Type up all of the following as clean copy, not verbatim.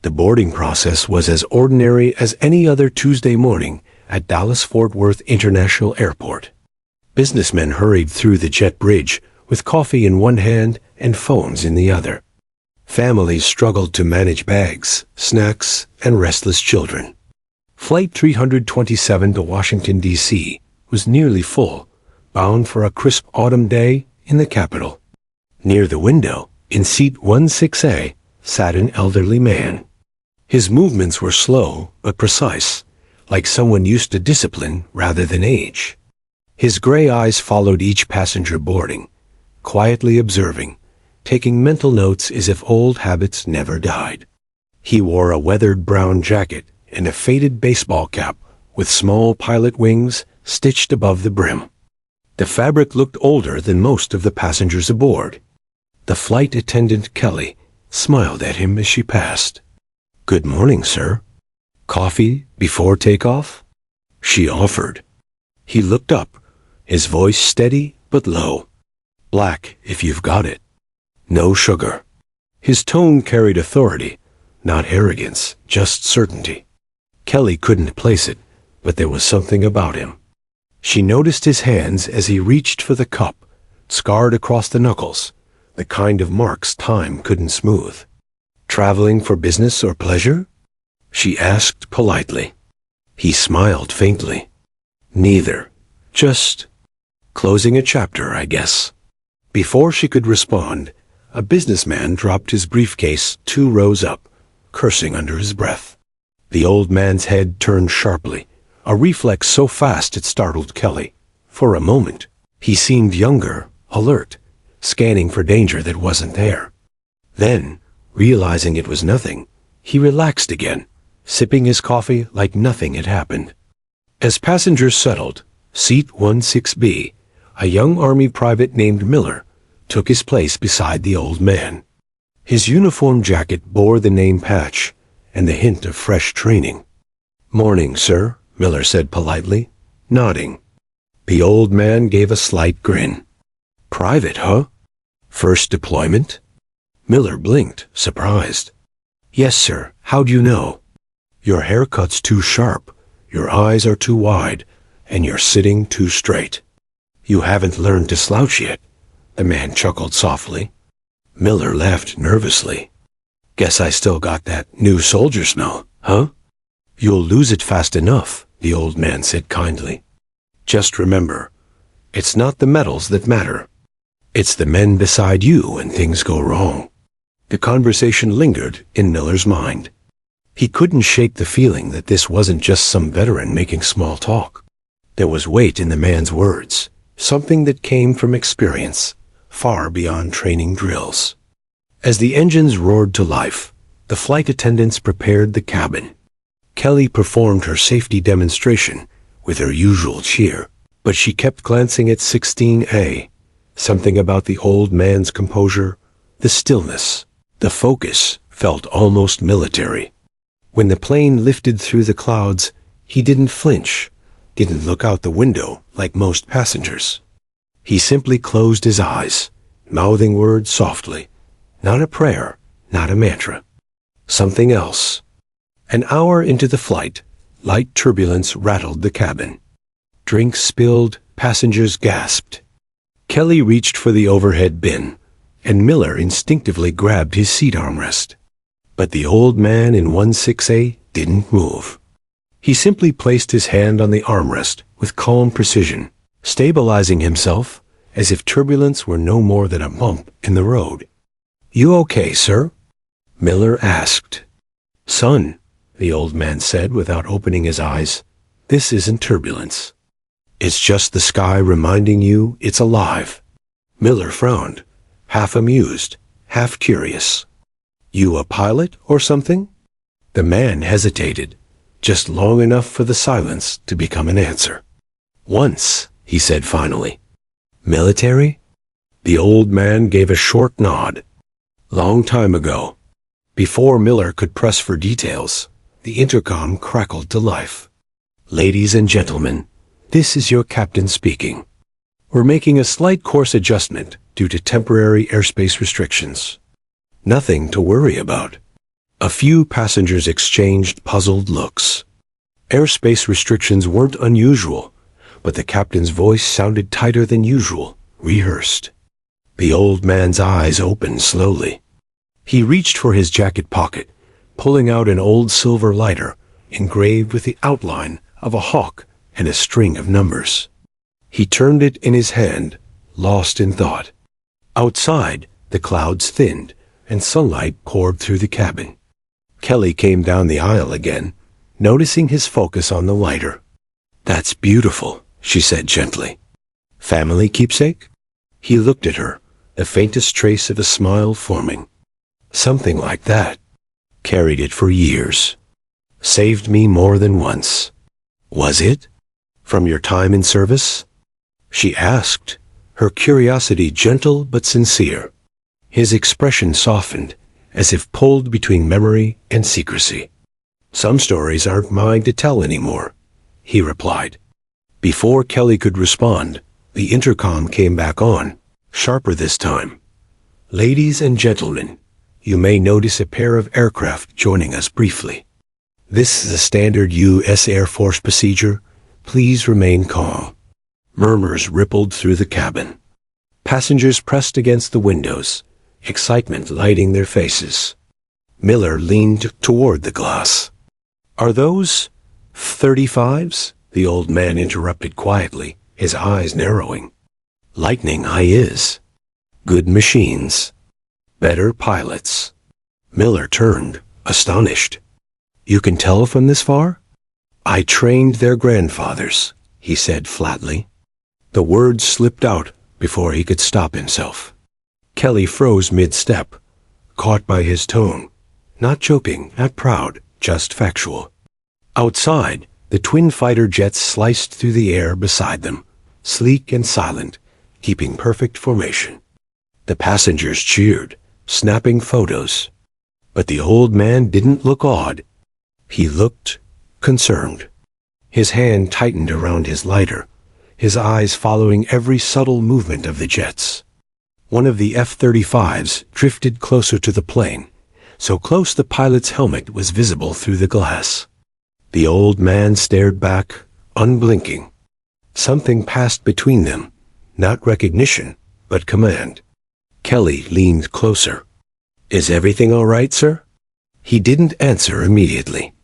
The boarding process was as ordinary as any other Tuesday morning at Dallas-Fort Worth International Airport. Businessmen hurried through the jet bridge with coffee in one hand and phones in the other. Families struggled to manage bags, snacks, and restless children. Flight 327 to Washington, D.C. was nearly full, bound for a crisp autumn day in the capital. Near the window, in seat 16A, sat an elderly man. His movements were slow but precise, like someone used to discipline rather than age. His gray eyes followed each passenger boarding, quietly observing, taking mental notes as if old habits never died. He wore a weathered brown jacket and a faded baseball cap with small pilot wings stitched above the brim. The fabric looked older than most of the passengers aboard. The flight attendant, Kelly, smiled at him as she passed. "Good morning, sir. Coffee before takeoff?" she offered. He looked up, his voice steady but low. "Black, if you've got it. No sugar." His tone carried authority, not arrogance, just certainty. Kelly couldn't place it, but there was something about him. She noticed his hands as he reached for the cup, scarred across the knuckles, the kind of marks time couldn't smooth. "Traveling for business or pleasure?" she asked politely. He smiled faintly. "Neither. Just closing a chapter, I guess." Before she could respond, a businessman dropped his briefcase 2 rows up, cursing under his breath. The old man's head turned sharply, a reflex so fast it startled Kelly. For a moment, he seemed younger, alert, scanning for danger that wasn't there. Then, realizing it was nothing, he relaxed again, sipping his coffee like nothing had happened. As passengers settled, seat 16B, a young Army private named Miller, took his place beside the old man. His uniform jacket bore the name patch and the hint of fresh training. "Morning, sir," Miller said politely, nodding. The old man gave a slight grin. "Private, huh? First deployment?" Miller blinked, surprised. "Yes, sir. How'd you know?" "Your haircut's too sharp, your eyes are too wide, and you're sitting too straight. You haven't learned to slouch yet," the man chuckled softly. Miller laughed nervously. "Guess I still got that new soldier smell, huh?" "You'll lose it fast enough," the old man said kindly. "Just remember, it's not the medals that matter. It's the men beside you when things go wrong." The conversation lingered in Miller's mind. He couldn't shake the feeling that this wasn't just some veteran making small talk. There was weight in the man's words, something that came from experience, far beyond training drills. As the engines roared to life, the flight attendants prepared the cabin. Kelly performed her safety demonstration with her usual cheer, but she kept glancing at 16A. Something about the old man's composure, the stillness, the focus felt almost military. When the plane lifted through the clouds, he didn't flinch, didn't look out the window like most passengers. He simply closed his eyes, mouthing words softly. Not a prayer, not a mantra. Something else. An hour into the flight, light turbulence rattled the cabin. Drinks spilled, passengers gasped. Kelly reached for the overhead bin, and Miller instinctively grabbed his seat armrest. But the old man in 16A didn't move. He simply placed his hand on the armrest with calm precision, stabilizing himself as if turbulence were no more than a bump in the road. "You okay, sir?" Miller asked. "Son," the old man said without opening his eyes, "this isn't turbulence. It's just the sky reminding you it's alive." Miller frowned, half amused, half curious. "You a pilot or something?" The man hesitated, just long enough for the silence to become an answer. "Once," he said finally. "Military?" The old man gave a short nod. "Long time ago." Before Miller could press for details, the intercom crackled to life. "Ladies and gentlemen, this is your captain speaking. We're making a slight course adjustment due to temporary airspace restrictions. Nothing to worry about. A few passengers exchanged puzzled looks. Airspace restrictions weren't unusual, but the captain's voice sounded tighter than usual, rehearsed. The old man's eyes opened slowly. He reached for his jacket pocket, pulling out an old silver lighter engraved with the outline of a hawk and a string of numbers. He turned it in his hand, lost in thought. Outside, the clouds thinned and sunlight poured through the cabin. Kelly came down the aisle again, noticing his focus on the lighter. "That's beautiful," she said gently. "Family keepsake?" He looked at her, the faintest trace of a smile forming. "Something like that. Carried it for years. Saved me more than once." "Was it? From your time in service?" she asked, her curiosity gentle but sincere. His expression softened, as if pulled between memory and secrecy. "Some stories aren't mine to tell anymore," he replied. Before Kelly could respond, the intercom came back on, sharper this time. "Ladies and gentlemen, you may notice a pair of aircraft joining us briefly. This is a standard U.S. Air Force procedure. Please remain calm." Murmurs rippled through the cabin. Passengers pressed against the windows, excitement lighting their faces. Miller leaned toward the glass. "Are those F-35s?" the old man interrupted quietly, his eyes narrowing. "Lightning I is. Good machines. Better pilots." Miller turned, astonished. "You can tell from this far?" "I trained their grandfathers," he said flatly. The words slipped out before he could stop himself. Kelly froze mid-step, caught by his tone. Not joking, not proud, just factual. Outside, the twin fighter jets sliced through the air beside them, sleek and silent, keeping perfect formation. The passengers cheered, snapping photos. But the old man didn't look awed. He looked concerned. His hand tightened around his lighter, his eyes following every subtle movement of the jets. One of the F-35s drifted closer to the plane, so close the pilot's helmet was visible through the glass. The old man stared back, unblinking. Something passed between them, not recognition, but command. Kelly leaned closer. "Is everything all right, sir?" He didn't answer immediately.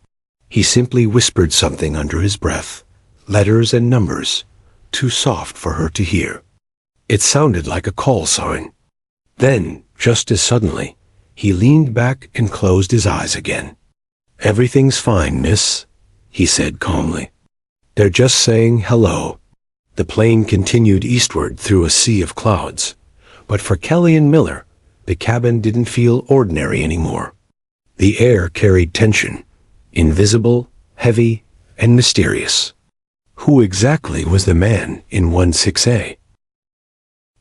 He simply whispered something under his breath, letters and numbers, too soft for her to hear. It sounded like a call sign. Then, just as suddenly, he leaned back and closed his eyes again. "Everything's fine, miss," he said calmly. "They're just saying hello." The plane continued eastward through a sea of clouds, but for Kelly and Miller, the cabin didn't feel ordinary anymore. The air carried tension, invisible, heavy, and mysterious. Who exactly was the man in 16A?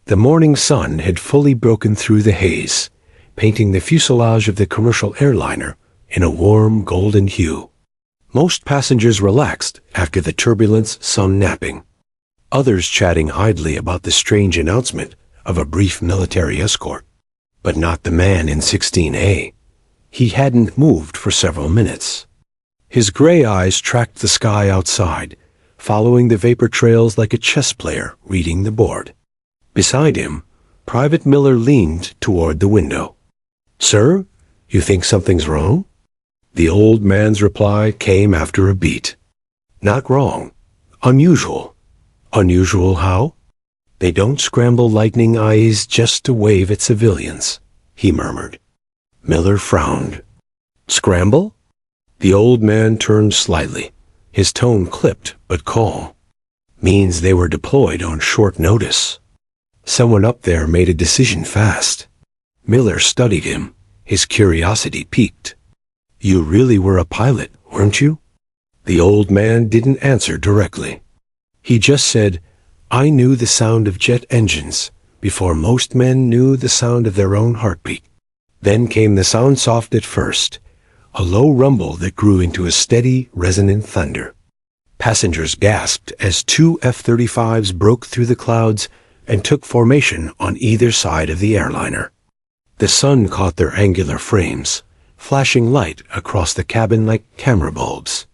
The morning sun had fully broken through the haze, painting the fuselage of the commercial airliner in a warm golden hue. Most passengers relaxed after the turbulence, some napping. Others chatting idly about the strange announcement of a brief military escort. But not the man in 16A. He hadn't moved for several minutes. His gray eyes tracked the sky outside, following the vapor trails like a chess player reading the board. Beside him, Private Miller leaned toward the window. "Sir, you think something's wrong?" The old man's reply came after a beat. "Not wrong. Unusual." "Unusual how?" "They don't scramble lightning eyes just to wave at civilians," he murmured. Miller frowned. "Scramble?" The old man turned slightly, his tone clipped but calm. "Means they were deployed on short notice. Someone up there made a decision fast." Miller studied him, his curiosity piqued. "You really were a pilot, weren't you?" The old man didn't answer directly. He just said, "I knew the sound of jet engines before most men knew the sound of their own heartbeat." Then came the sound soft at first, a low rumble that grew into a steady, resonant thunder. Passengers gasped as two F-35s broke through the clouds and took formation on either side of the airliner. The sun caught their angular frames, flashing light across the cabin like camera bulbs.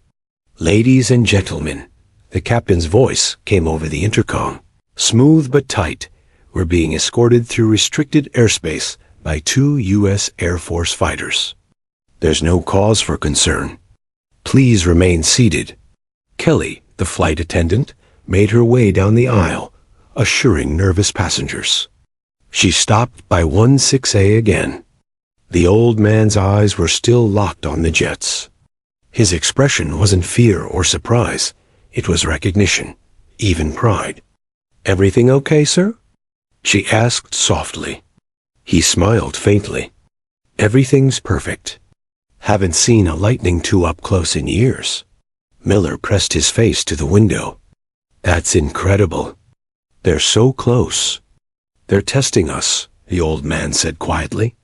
"Ladies and gentlemen," the captain's voice came over the intercom. Smooth but tight, "we're being escorted through restricted airspace by 2 U.S. Air Force fighters. There's no cause for concern. Please remain seated." Kelly, the flight attendant, made her way down the aisle, assuring nervous passengers. She stopped by 16A again. The old man's eyes were still locked on the jets. His expression wasn't fear or surprise. It was recognition, even pride. "Everything okay, sir?" she asked softly. He smiled faintly. "Everything's perfect. Haven't seen a Lightning II up close in years." Miller pressed his face to the window. "That's incredible. They're so close." "They're testing us," the old man said quietly.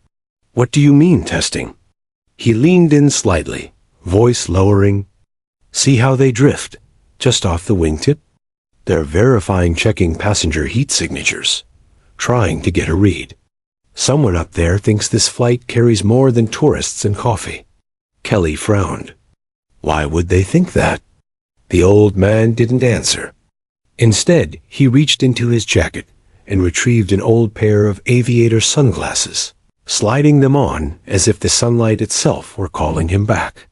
"What do you mean, testing?" He leaned in slightly, voice lowering. "See how they drift, just off the wingtip? They're verifying, checking passenger heat signatures, trying to get a read. Someone up there thinks this flight carries more than tourists and coffee." Kelly frowned. "Why would they think that?" The old man didn't answer. Instead, he reached into his jacket and retrieved an old pair of aviator sunglasses, sliding them on as if the sunlight itself were calling him back.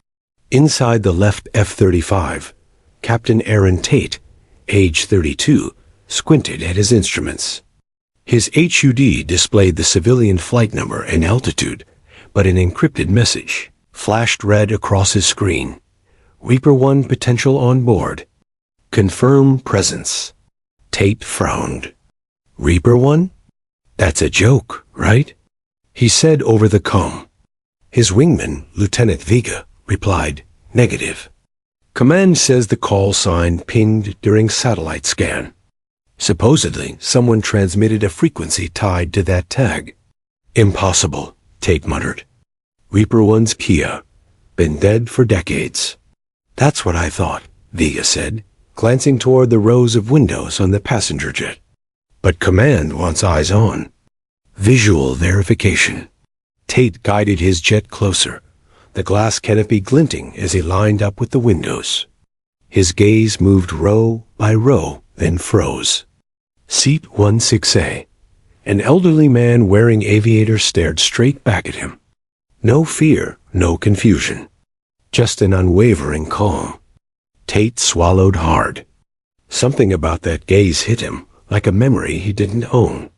Inside the left F-35, Captain Aaron Tate, age 32, squinted at his instruments. His HUD displayed the civilian flight number and altitude, but an encrypted message flashed red across his screen. "Reaper 1 potential on board. Confirm presence." Tate frowned. "Reaper 1? That's a joke, right?" he said over the comm. His wingman, Lieutenant Vega, replied, "Negative. Command says the call sign pinged during satellite scan. Supposedly, someone transmitted a frequency tied to that tag." "Impossible," Tate muttered. "Reaper 1's Kia. Been dead for decades." "That's what I thought," Vega said, glancing toward the rows of windows on the passenger jet. "But Command wants eyes on. Visual verification." Tate guided his jet closer, the glass canopy glinting as he lined up with the windows. His gaze moved row by row, then froze. Seat 16A. An elderly man wearing aviators stared straight back at him. No fear, no confusion. Just an unwavering calm. Tate swallowed hard. Something about that gaze hit him, like a memory he didn't own.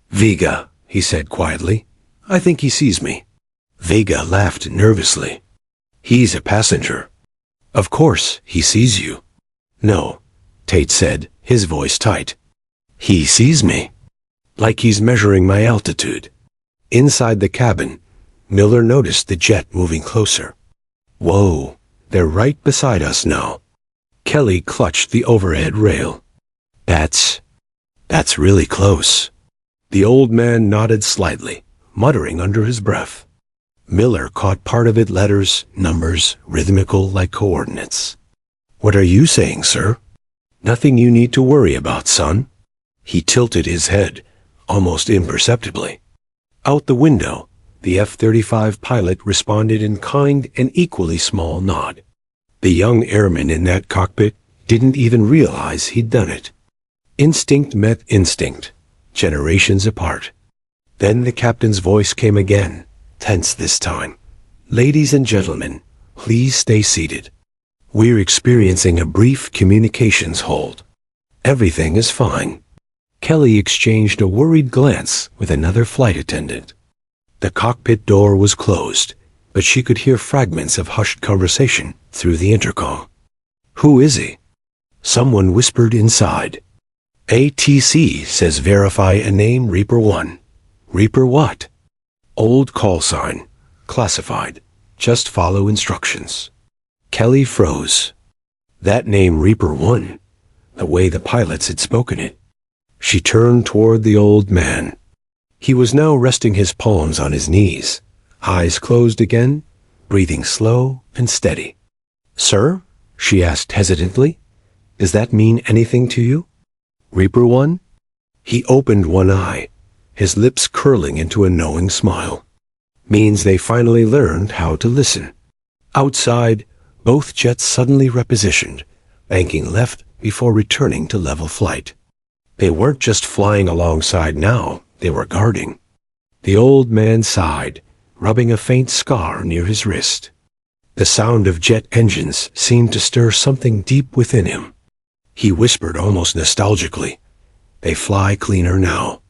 "Vega," he said quietly. "I think he sees me." Vega laughed nervously. "He's a passenger. Of course he sees you." "No," Tate said, his voice tight. "He sees me. Like he's measuring my altitude." Inside the cabin, Miller noticed the jet moving closer. "Whoa, they're right beside us now." Kelly clutched the overhead rail. That's really close." The old man nodded slightly, muttering under his breath. Miller caught part of it, letters, numbers, rhythmical like coordinates. "What are you saying, sir?" "Nothing you need to worry about, son." He tilted his head, almost imperceptibly. Out the window, the F-35 pilot responded in kind and equally small nod. The young airman in that cockpit didn't even realize he'd done it. Instinct met instinct, generations apart. Then the captain's voice came again, tense this time. "Ladies and gentlemen, please stay seated. We're experiencing a brief communications hold. Everything is fine." Kelly exchanged a worried glance with another flight attendant. The cockpit door was closed, but she could hear fragments of hushed conversation through the intercom. "Who is he?" Someone whispered inside. "ATC says verify a name, Reaper 1. "Reaper what?" "Old call sign. Classified. Just follow instructions." Kelly froze. That name, Reaper 1, the way the pilots had spoken it. She turned toward the old man. He was now resting his palms on his knees, eyes closed again, breathing slow and steady. "Sir?" she asked hesitantly. "Does that mean anything to you?" "Reaper 1? He opened one eye, his lips curling into a knowing smile. means they finally learned how to listen. Outside, both jets suddenly repositioned, banking left before returning to level flight. They weren't just flying alongside now, they were guarding. The old man sighed, rubbing a faint scar near his wrist. The sound of jet engines seemed to stir something deep within him. He whispered almost nostalgically, "They fly cleaner now.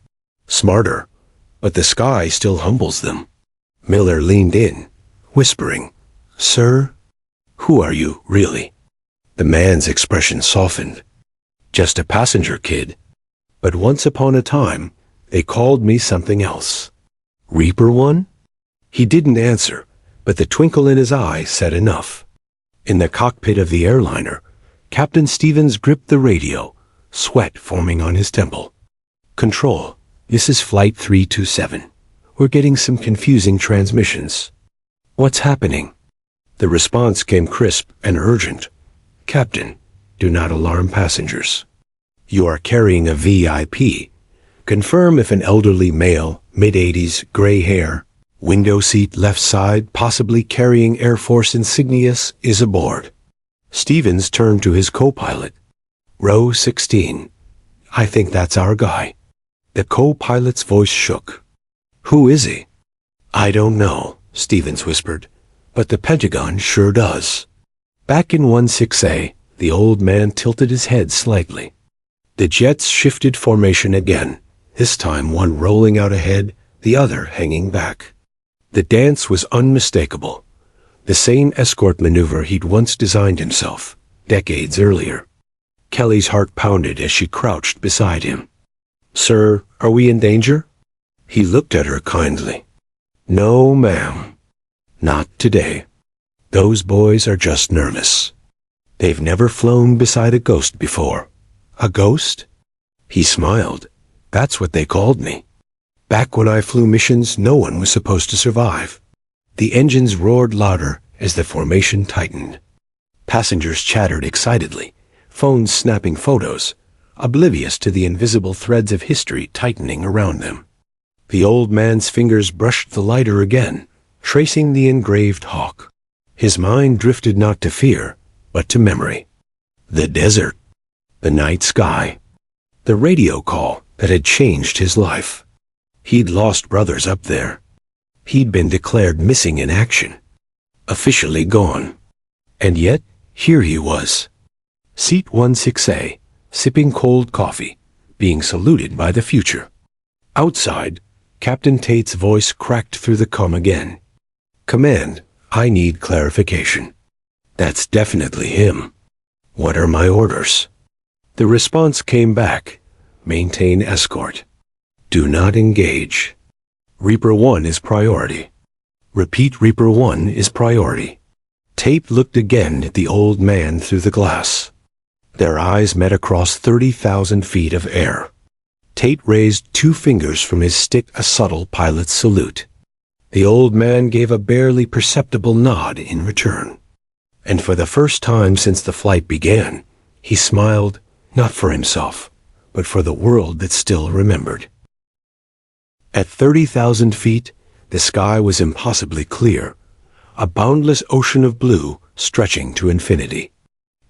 Smarter, but the sky still humbles them." Miller leaned in, whispering, "Sir, who are you, really?" The man's expression softened. "Just a passenger, kid. But once upon a time, they called me something else." "Reaper One?" He didn't answer, but the twinkle in his eye said enough. In the cockpit of the airliner, Captain Stevens gripped the radio, sweat forming on his temple. "Control, this is Flight 327. We're getting some confusing transmissions." "What's happening?" The response came crisp and urgent. "Captain, do not alarm passengers. You are carrying a VIP. Confirm if an elderly male, mid-80s, gray hair, window seat left side, possibly carrying Air Force insignias, is aboard." Stevens turned to his co-pilot. "Row 16. I think that's our guy." The co-pilot's voice shook. "Who is he?" "I don't know," Stevens whispered, "but the Pentagon sure does." Back in 16A, the old man tilted his head slightly. The jets shifted formation again, this time one rolling out ahead, the other hanging back. The dance was unmistakable, the same escort maneuver he'd once designed himself, decades earlier. Kelly's heart pounded as she crouched beside him. "Sir, are we in danger?" He looked at her kindly. "No, ma'am. Not today. Those boys are just nervous. They've never flown beside a ghost before." "A ghost?" He smiled. "That's what they called me. Back when I flew missions, no one was supposed to survive." The engines roared louder as the formation tightened. Passengers chattered excitedly, phones snapping photos, oblivious to the invisible threads of history tightening around them. The old man's fingers brushed the lighter again, tracing the engraved hawk. His mind drifted not to fear, but to memory. The desert, the night sky, the radio call that had changed his life. He'd lost brothers up there. He'd been declared missing in action, officially gone. And yet, here he was. Seat 16A, sipping cold coffee, being saluted by the future. Outside, Captain Tate's voice cracked through the comm again. "Command, I need clarification." "That's definitely him. What are my orders?" The response came back. "Maintain escort. Do not engage. Reaper 1 is priority." "Repeat, Reaper 1 is priority." Tate looked again at the old man through the glass. Their eyes met across 30,000 feet of air. Tate raised 2 fingers from his stick, a subtle pilot's salute. The old man gave a barely perceptible nod in return. And for the first time since the flight began, he smiled, not for himself, but for the world that still remembered. At 30,000 feet, the sky was impossibly clear, a boundless ocean of blue stretching to infinity.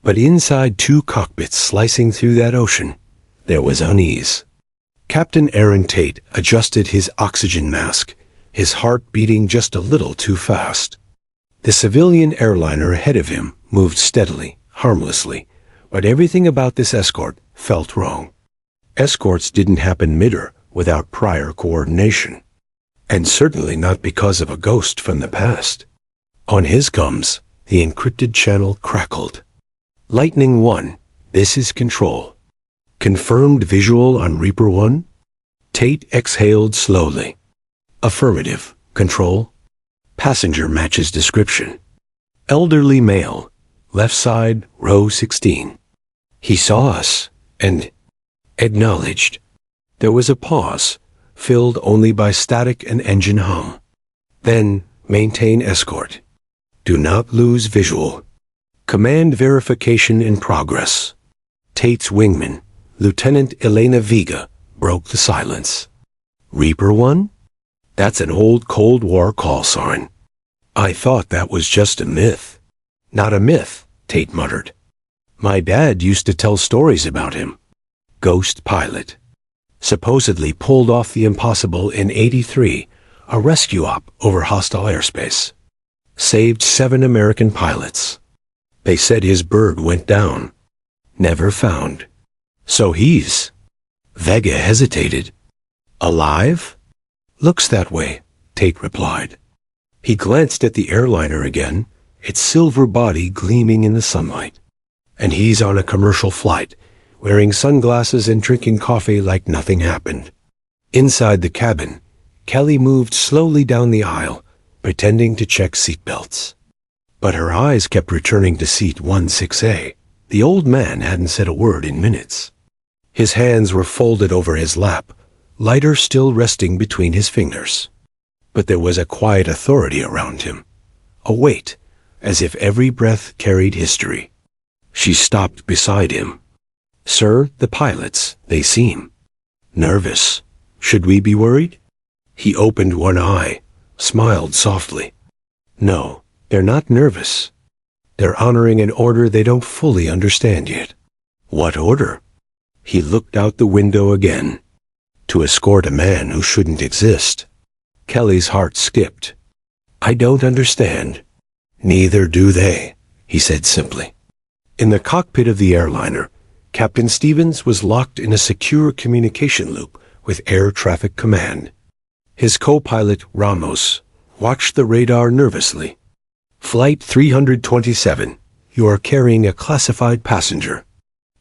But inside 2 cockpits slicing through that ocean, there was unease. Captain Aaron Tate adjusted his oxygen mask, his heart beating just a little too fast. The civilian airliner ahead of him moved steadily, harmlessly, but everything about this escort felt wrong. Escorts didn't happen mid-air without prior coordination, and certainly not because of a ghost from the past. On his comms, the encrypted channel crackled. "Lightning 1, this is Control. Confirmed visual on Reaper 1? Tate exhaled slowly. "Affirmative, Control. Passenger matches description. Elderly male, left side, row 16. He saw us, and acknowledged." There was a pause, filled only by static and engine hum. Then, "Maintain escort. Do not lose visual. Command verification in progress." Tate's wingman, Lieutenant Elena Vega, broke the silence. "Reaper 1? That's an old Cold War call sign. I thought that was just a myth. Not a myth, Tate muttered. My dad used to tell stories about him. Ghost pilot. Supposedly pulled off the impossible in '83, a rescue op over hostile airspace. Saved 7 American pilots. They said his bird went down. Never found. So he's... Vega hesitated. Alive? Looks that way, Tate replied. He glanced at the airliner again, its silver body gleaming in the sunlight. And he's on a commercial flight, wearing sunglasses and drinking coffee like nothing happened. Inside the cabin, Kelly moved slowly down the aisle, pretending to check seatbelts. But her eyes kept returning to seat 16A. The old man hadn't said a word in minutes. His hands were folded over his lap, lighter still resting between his fingers. But there was a quiet authority around him, a weight, as if every breath carried history. She stopped beside him. Sir, the pilots, they seem nervous. Should we be worried? He opened one eye, smiled softly. No, they're not nervous. They're honoring an order they don't fully understand yet. What order? He looked out the window again. To escort a man who shouldn't exist. Kelly's heart skipped. I don't understand. Neither do they, he said simply. In the cockpit of the airliner, Captain Stevens was locked in a secure communication loop with Air Traffic Command. His co-pilot, Ramos, watched the radar nervously. Flight 327, you are carrying a classified passenger.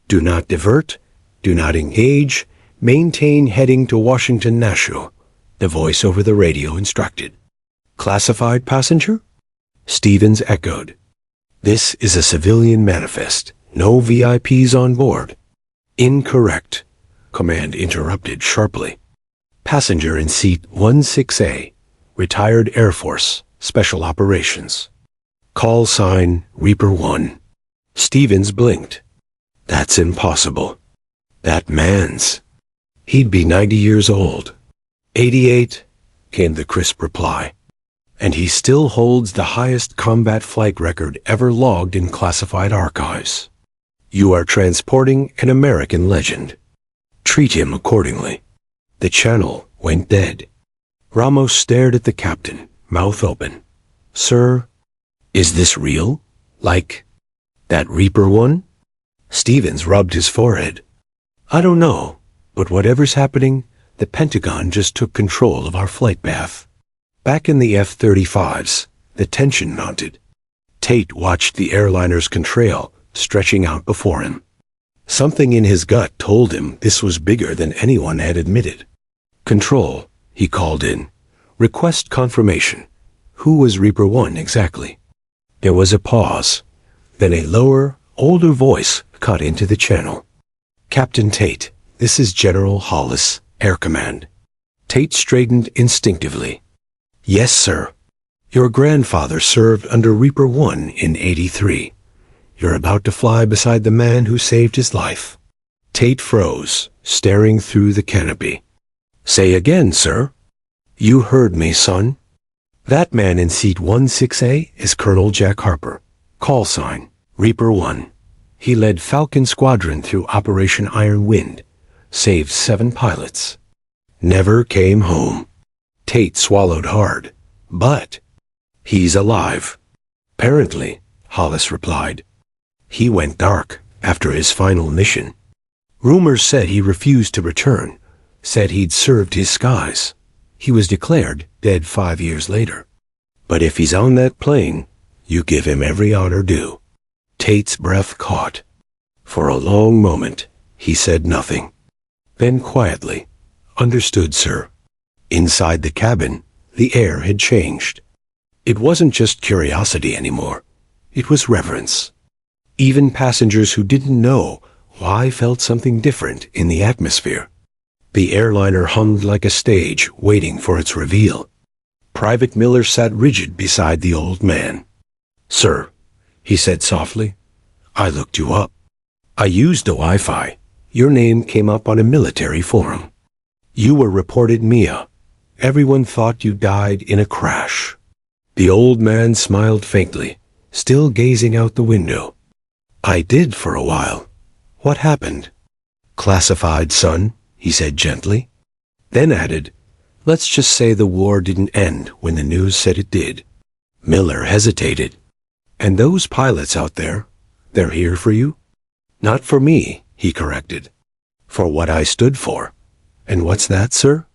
Do not divert, do not engage, maintain heading to Washington National, the voice over the radio instructed. Classified passenger? Stevens echoed. This is a civilian manifest. No VIPs on board. Incorrect, Command interrupted sharply. Passenger in seat 16A, retired Air Force, Special Operations. Call sign Reaper 1. Stevens blinked. That's impossible. That man's. He'd be 90 years old. 88, came the crisp reply. And he still holds the highest combat flight record ever logged in classified archives. You are transporting an American legend. Treat him accordingly. The channel went dead. Ramos stared at the captain, mouth open. Sir, is this real? Like that Reaper one? Stevens rubbed his forehead. I don't know, but whatever's happening, the Pentagon just took control of our flight path. Back in the F-35s, the tension mounted. Tate watched the airliner's contrail stretching out before him. Something in his gut told him this was bigger than anyone had admitted. Control, he called in. Request confirmation. Who was Reaper 1 exactly? There was a pause. Then a lower, older voice cut into the channel. Captain Tate, this is General Hollis, Air Command. Tate straightened instinctively. Yes, sir. Your grandfather served under Reaper 1 in '83. You're about to fly beside the man who saved his life. Tate froze, staring through the canopy. Say again, sir. You heard me, son. That man in seat 16A is Colonel Jack Harper. Call sign, Reaper 1. He led Falcon Squadron through Operation Iron Wind, saved 7 pilots. Never came home. Tate swallowed hard. But he's alive. Apparently, Hollis replied. He went dark after his final mission. Rumors said he refused to return, said he'd served his skies. He was declared dead 5 years later. But if he's on that plane, you give him every honor due. Tate's breath caught. For a long moment, he said nothing. Then quietly, Understood, sir. Inside the cabin, the air had changed. It wasn't just curiosity anymore. It was reverence. Even passengers who didn't know why felt something different in the atmosphere. The airliner hummed like a stage waiting for its reveal. Private Miller sat rigid beside the old man. Sir, he said softly, I looked you up. I used the Wi-Fi. Your name came up on a military forum. You were reported MIA, Everyone thought you died in a crash." The old man smiled faintly, still gazing out the window. "I did for a while. What happened?" "Classified, son," he said gently. Then added, "Let's just say the war didn't end when the news said it did." Miller hesitated. "And those pilots out there, they're here for you?" "Not for me," he corrected. "For what I stood for." "And what's that, sir?"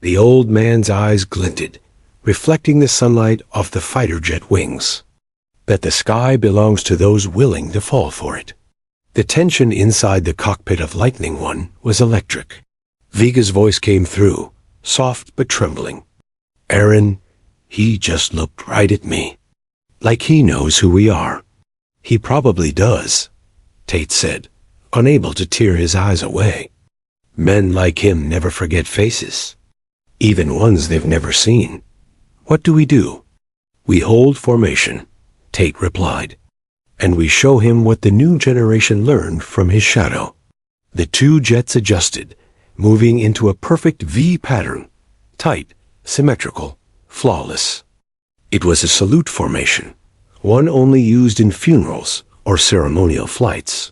The old man's eyes glinted, reflecting the sunlight off the fighter jet wings. "That the sky belongs to those willing to fall for it." The tension inside the cockpit of Lightning One was electric. Viga's voice came through, soft but trembling. "Aaron, he just looked right at me. Like he knows who we are." "He probably does," Tate said, unable to tear his eyes away. "Men like him never forget faces, even ones they've never seen." "What do we do?" "We hold formation," Tate replied, "and we show him what the new generation learned from his shadow." The two jets adjusted, moving into a perfect V pattern, tight, symmetrical, flawless. It was a salute formation, one only used in funerals or ceremonial flights.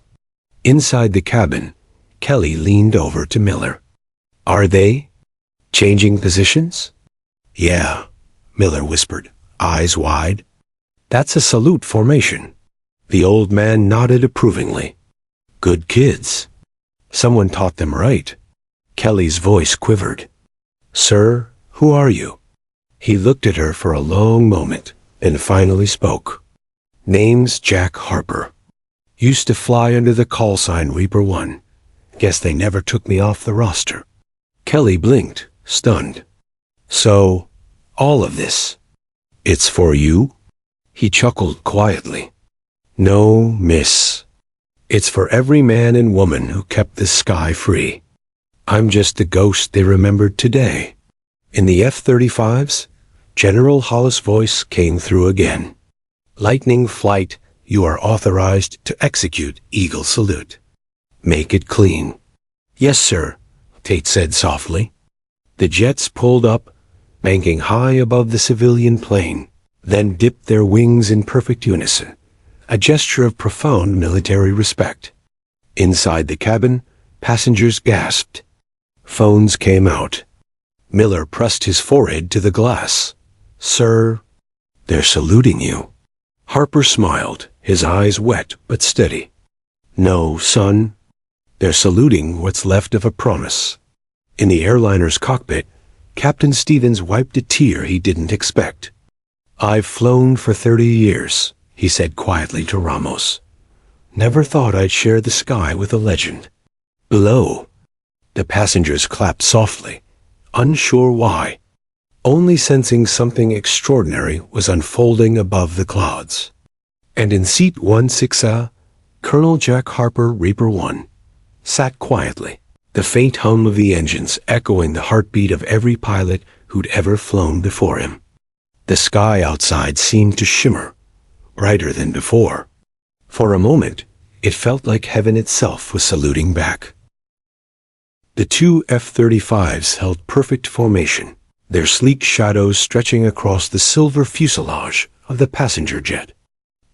Inside the cabin, Kelly leaned over to Miller. "Are they changing positions?" "Yeah," Miller whispered, eyes wide. "That's a salute formation." The old man nodded approvingly. "Good kids. Someone taught them right." Kelly's voice quivered. "Sir, who are you?" He looked at her for a long moment and finally spoke. "Name's Jack Harper. Used to fly under the call sign Reaper One. Guess they never took me off the roster." Kelly blinked, stunned. "So, all of this, it's for you?" He chuckled quietly. "No, miss. It's for every man and woman who kept the sky free. I'm just the ghost they remembered today." In the F-35s, General Hollis' voice came through again. "Lightning Flight, you are authorized to execute Eagle Salute. Make it clean." "Yes, sir," Tate said softly. The jets pulled up, banking high above the civilian plane, then dipped their wings in perfect unison, a gesture of profound military respect. Inside the cabin, passengers gasped. Phones came out. Miller pressed his forehead to the glass. "Sir, they're saluting you." Harper smiled, his eyes wet but steady. "No, son. They're saluting what's left of a promise." In the airliner's cockpit, Captain Stevens wiped a tear he didn't expect. "I've flown for 30 years, he said quietly to Ramos. "Never thought I'd share the sky with a legend." Below, the passengers clapped softly, unsure why, only sensing something extraordinary was unfolding above the clouds. And in seat 16A, Colonel Jack Harper, Reaper One, sat quietly, the faint hum of the engines echoing the heartbeat of every pilot who'd ever flown before him. The sky outside seemed to shimmer, brighter than before. For a moment, it felt like heaven itself was saluting back. The two F-35s held perfect formation, their sleek shadows stretching across the silver fuselage of the passenger jet.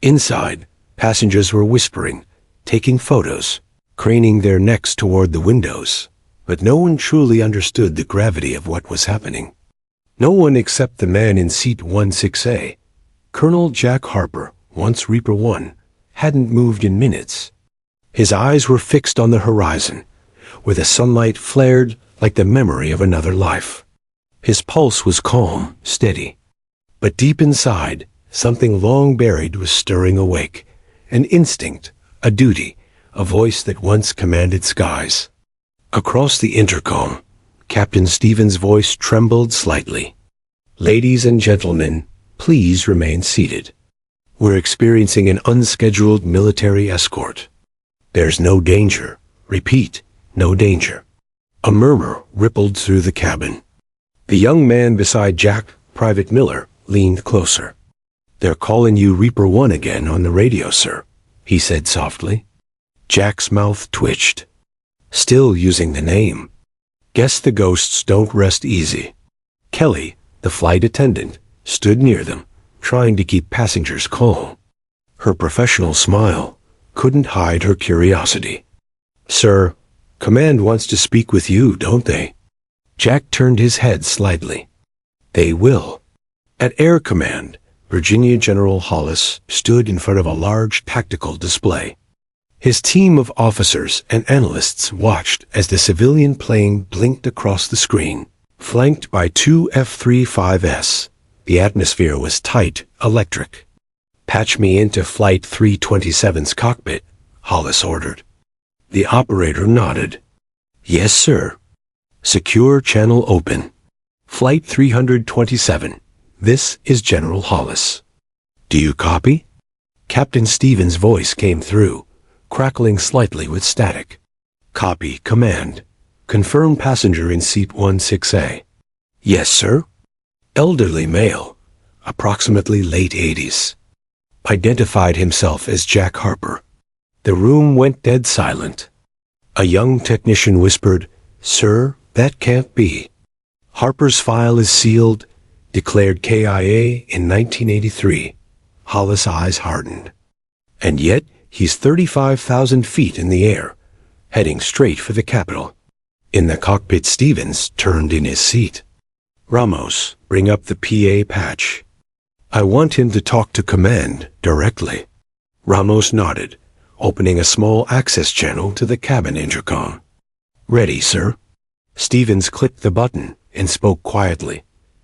Inside, passengers were whispering, taking photos, craning their necks toward the windows, but no one truly understood the gravity of what was happening. No one except the man in seat 16A, Colonel Jack Harper, once Reaper One, hadn't moved in minutes. His eyes were fixed on the horizon, where the sunlight flared like the memory of another life. His pulse was calm, steady. But deep inside, something long buried was stirring awake, an instinct, a duty, a voice that once commanded skies. Across the intercom, Captain Stevens' voice trembled slightly. "Ladies and gentlemen, please remain seated. We're experiencing an unscheduled military escort. There's no danger. Repeat, no danger." A murmur rippled through the cabin. The young man beside Jack, Private Miller, leaned closer. "They're calling you Reaper One again on the radio, sir," he said softly. Jack's mouth twitched. "Still using the name. Guess the ghosts don't rest easy." Kelly, the flight attendant, stood near them, trying to keep passengers calm. Her professional smile couldn't hide her curiosity. "Sir, Command wants to speak with you, don't they?" Jack turned his head slightly. "They will." At Air Command, Virginia General Hollis stood in front of a large tactical display. His team of officers and analysts watched as the civilian plane blinked across the screen. Flanked by two F-35s, the atmosphere was tight, electric. "Patch me into Flight 327's cockpit," Hollis ordered. The operator nodded. "Yes, sir." "Secure channel open. Flight 327, this is General Hollis." "Do you copy?" Captain Stevens' voice came through, crackling slightly with static. "Copy, Command. Confirm passenger in seat 16A. "Yes, sir." Elderly male, approximately late 80s. Identified himself as Jack Harper. The room went dead silent. A young technician whispered, "Sir, that can't be. Harper's file is sealed, declared KIA in 1983. Hollis' eyes hardened. "And yet, he's 35,000 feet in the air, heading straight for the Capitol." In the cockpit, Stevens turned in his seat. "Ramos, bring up the PA patch. I want him to talk to Command directly." Ramos nodded, opening a small access channel to the cabin intercom. "Ready, sir." Stevens clicked the button and spoke quietly.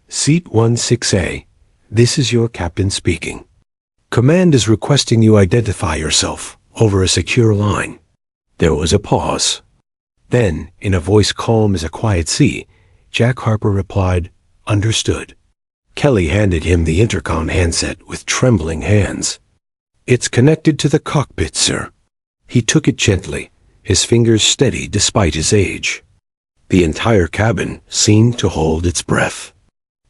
"Seat 16A, this is your captain speaking. Command is requesting you identify yourself over a secure line." There was a pause. Then, in a voice calm as a quiet sea, Jack Harper replied, "Understood." Kelly handed him the intercom handset with trembling hands. "It's connected to the cockpit, sir." He took it gently, his fingers steady despite his age. The entire cabin seemed to hold its breath.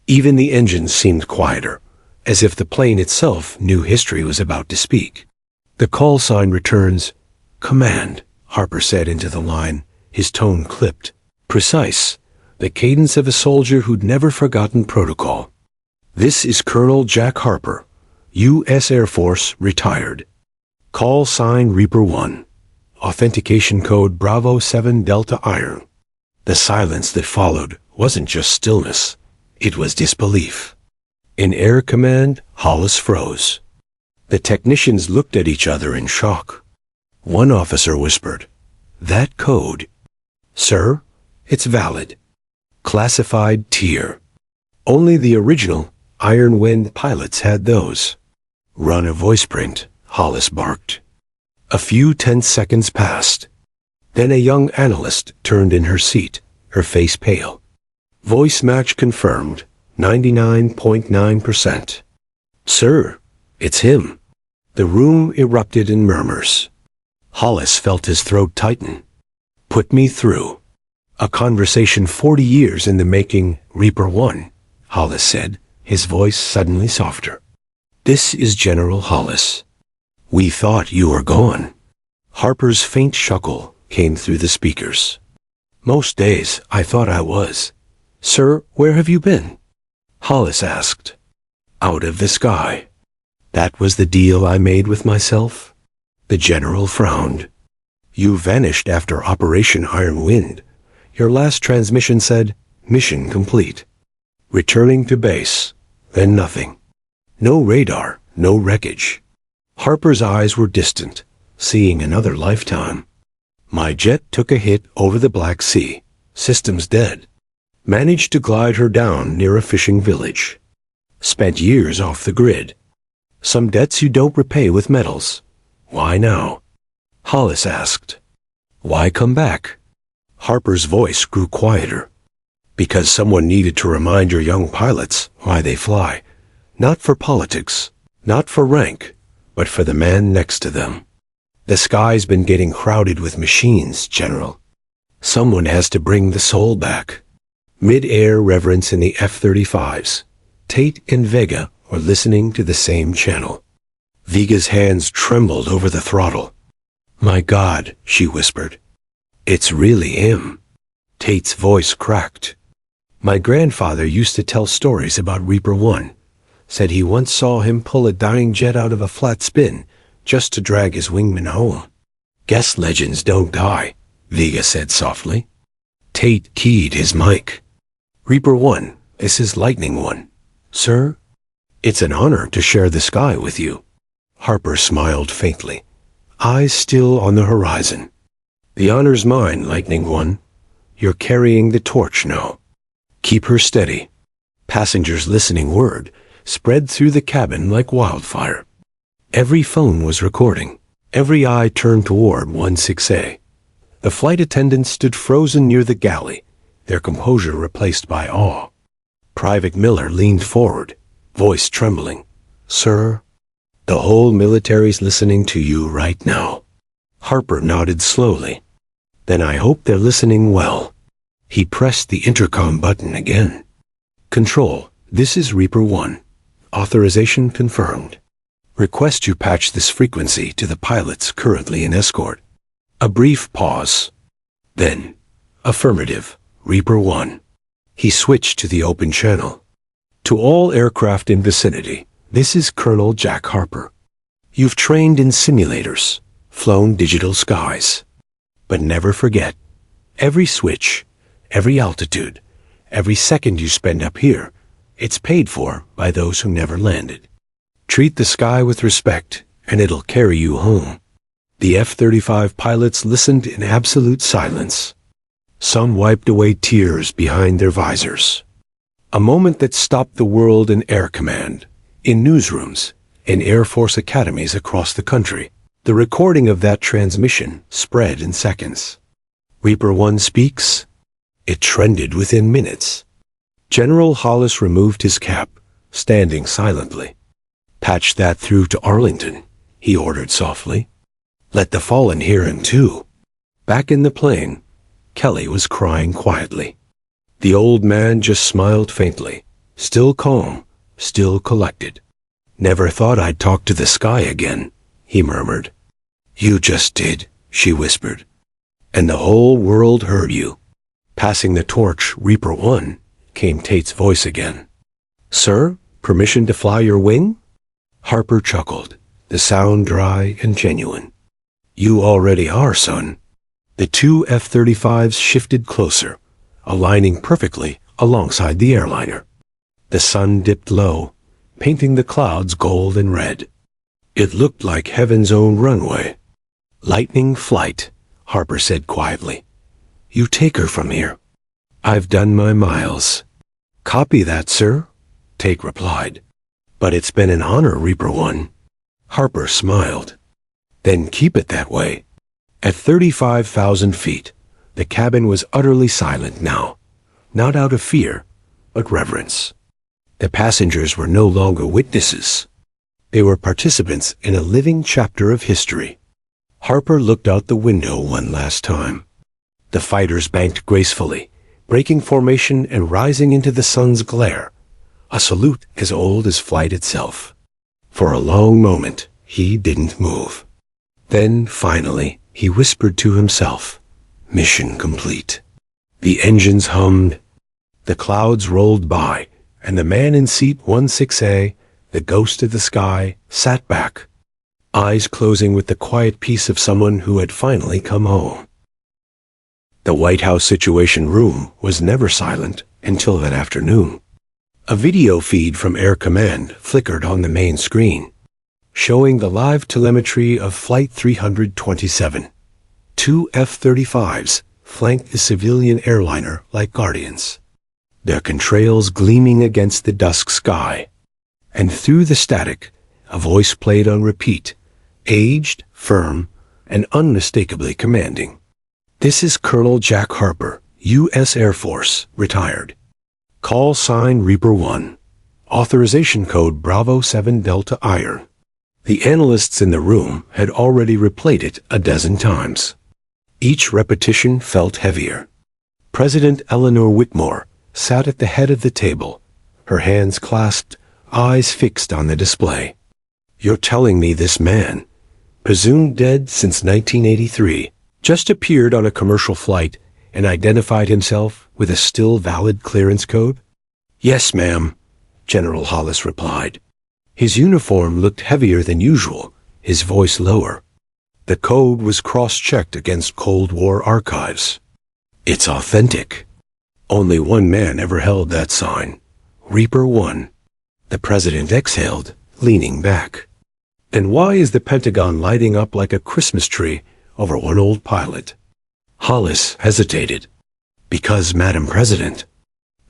Even the engines seemed quieter, as if the plane itself knew history was about to speak. "The call sign returns, Command," Harper said into the line, his tone clipped. Precise, the cadence of a soldier who'd never forgotten protocol. "This is Colonel Jack Harper, U.S. Air Force, retired. Call sign Reaper 1. Authentication code Bravo 7 Delta Iron." The silence that followed wasn't just stillness, it was disbelief. In Air Command, Hollis froze. The technicians looked at each other in shock. One officer whispered, "That code." "Sir, it's valid. Classified tier. Only the original Iron Wind pilots had those." "Run a voice print," Hollis barked. A few tense seconds passed. Then a young analyst turned in her seat, her face pale. "Voice match confirmed, 99.9%. "Sir, it's him." The room erupted in murmurs. Hollis felt his throat tighten. "Put me through." "A conversation 40 years in the making, Reaper 1, Hollis said, his voice suddenly softer. "This is General Hollis. We thought you were gone." Harper's faint chuckle came through the speakers. "Most days I thought I was." "Sir, where have you been?" Hollis asked. "Out of the sky. That was the deal I made with myself." The general frowned. "You vanished after Operation Iron Wind. Your last transmission said, 'Mission complete.' Returning to base, then nothing. No radar, no wreckage." Harper's eyes were distant, seeing another lifetime. "My jet took a hit over the Black Sea. Systems dead. Managed to glide her down near a fishing village. Spent years off the grid. Some debts you don't repay with medals. Why now?" Hollis asked. "Why come back?" Harper's voice grew quieter. "Because someone needed to remind your young pilots why they fly. Not for politics, not for rank, but for the man next to them. The sky's been getting crowded with machines, General. Someone has to bring the soul back." Mid-air reverence in the F-35s. Tate and Vega were listening to the same channel. Vega's hands trembled over the throttle. "My God," she whispered. "It's really him." Tate's voice cracked. My grandfather used to tell stories about Reaper One. Said he once saw him pull a dying jet out of a flat spin just to drag his wingman home. Guess legends don't die, Vega said softly. Tate keyed his mic. Reaper One, this is Lightning One. Sir? It's an honor to share the sky with you. Harper smiled faintly, eyes still on the horizon. The honor's mine, Lightning One. You're carrying the torch now. Keep her steady. Passengers' listening word spread through the cabin like wildfire. Every phone was recording. Every eye turned toward 16A. The flight attendants stood frozen near the galley, their composure replaced by awe. Private Miller leaned forward, voice trembling. Sir, the whole military's listening to you right now. Harper nodded slowly. Then I hope they're listening well. He pressed the intercom button again. Control, this is Reaper One. Authorization confirmed. Request you patch this frequency to the pilots currently in escort. A brief pause. Then, affirmative, Reaper One. He switched to the open channel. To all aircraft in vicinity, this is Colonel Jack Harper. You've trained in simulators, flown digital skies. But never forget, every switch, every altitude, every second you spend up here, it's paid for by those who never landed. Treat the sky with respect, and it'll carry you home. The F-35 pilots listened in absolute silence. Some wiped away tears behind their visors. A moment that stopped the world in Air Command, in newsrooms, in Air Force academies across the country. The recording of that transmission spread in seconds. Reaper One speaks. It trended within minutes. General Hollis removed his cap, standing silently. Patch that through to Arlington, he ordered softly. Let the fallen hear him too. Back in the plane, Kelly was crying quietly. The old man just smiled faintly, still calm, still collected. Never thought I'd talk to the sky again, he murmured. You just did, she whispered. And the whole world heard you. Passing the torch, Reaper One, came Tate's voice again. Sir, permission to fly your wing? Harper chuckled, the sound dry and genuine. You already are, son. The two F-35s shifted closer, aligning perfectly alongside the airliner. The sun dipped low, painting the clouds gold and red. It looked like heaven's own runway. Lightning flight, Harper said quietly. You take her from here. I've done my miles. Copy that, sir, Tate replied. But it's been an honor, Reaper One. Harper smiled. Then keep it that way. At 35,000 feet, the cabin was utterly silent now, not out of fear, but reverence. The passengers were no longer witnesses. They were participants in a living chapter of history. Harper looked out the window one last time. The fighters banked gracefully, breaking formation and rising into the sun's glare, a salute as old as flight itself. For a long moment, he didn't move. Then, finally, he whispered to himself, mission complete. The engines hummed, the clouds rolled by, and the man in seat 16A, the ghost of the sky, sat back, eyes closing with the quiet peace of someone who had finally come home. The White House Situation Room was never silent until that afternoon. A video feed from Air Command flickered on the main screen, showing the live telemetry of Flight 327. Two F-35s flanked the civilian airliner like guardians, their contrails gleaming against the dusk sky. And through the static, a voice played on repeat, aged, firm, and unmistakably commanding. This is Colonel Jack Harper, U.S. Air Force, retired. Call sign Reaper One. Authorization code Bravo 7 Delta Iron. The analysts in the room had already replayed it a dozen times. Each repetition felt heavier. President Eleanor Whitmore sat at the head of the table, her hands clasped, eyes fixed on the display. You're telling me this man, presumed dead since 1983, just appeared on a commercial flight and identified himself with a still valid clearance code? "Yes, ma'am," General Hollis replied. His uniform looked heavier than usual, his voice lower. The code was cross-checked against Cold War archives. "It's authentic. Only one man ever held that sign. Reaper 1. The president exhaled, leaning back. "Then why is the Pentagon lighting up like a Christmas tree over one old pilot?" Hollis hesitated. "Because, Madam President,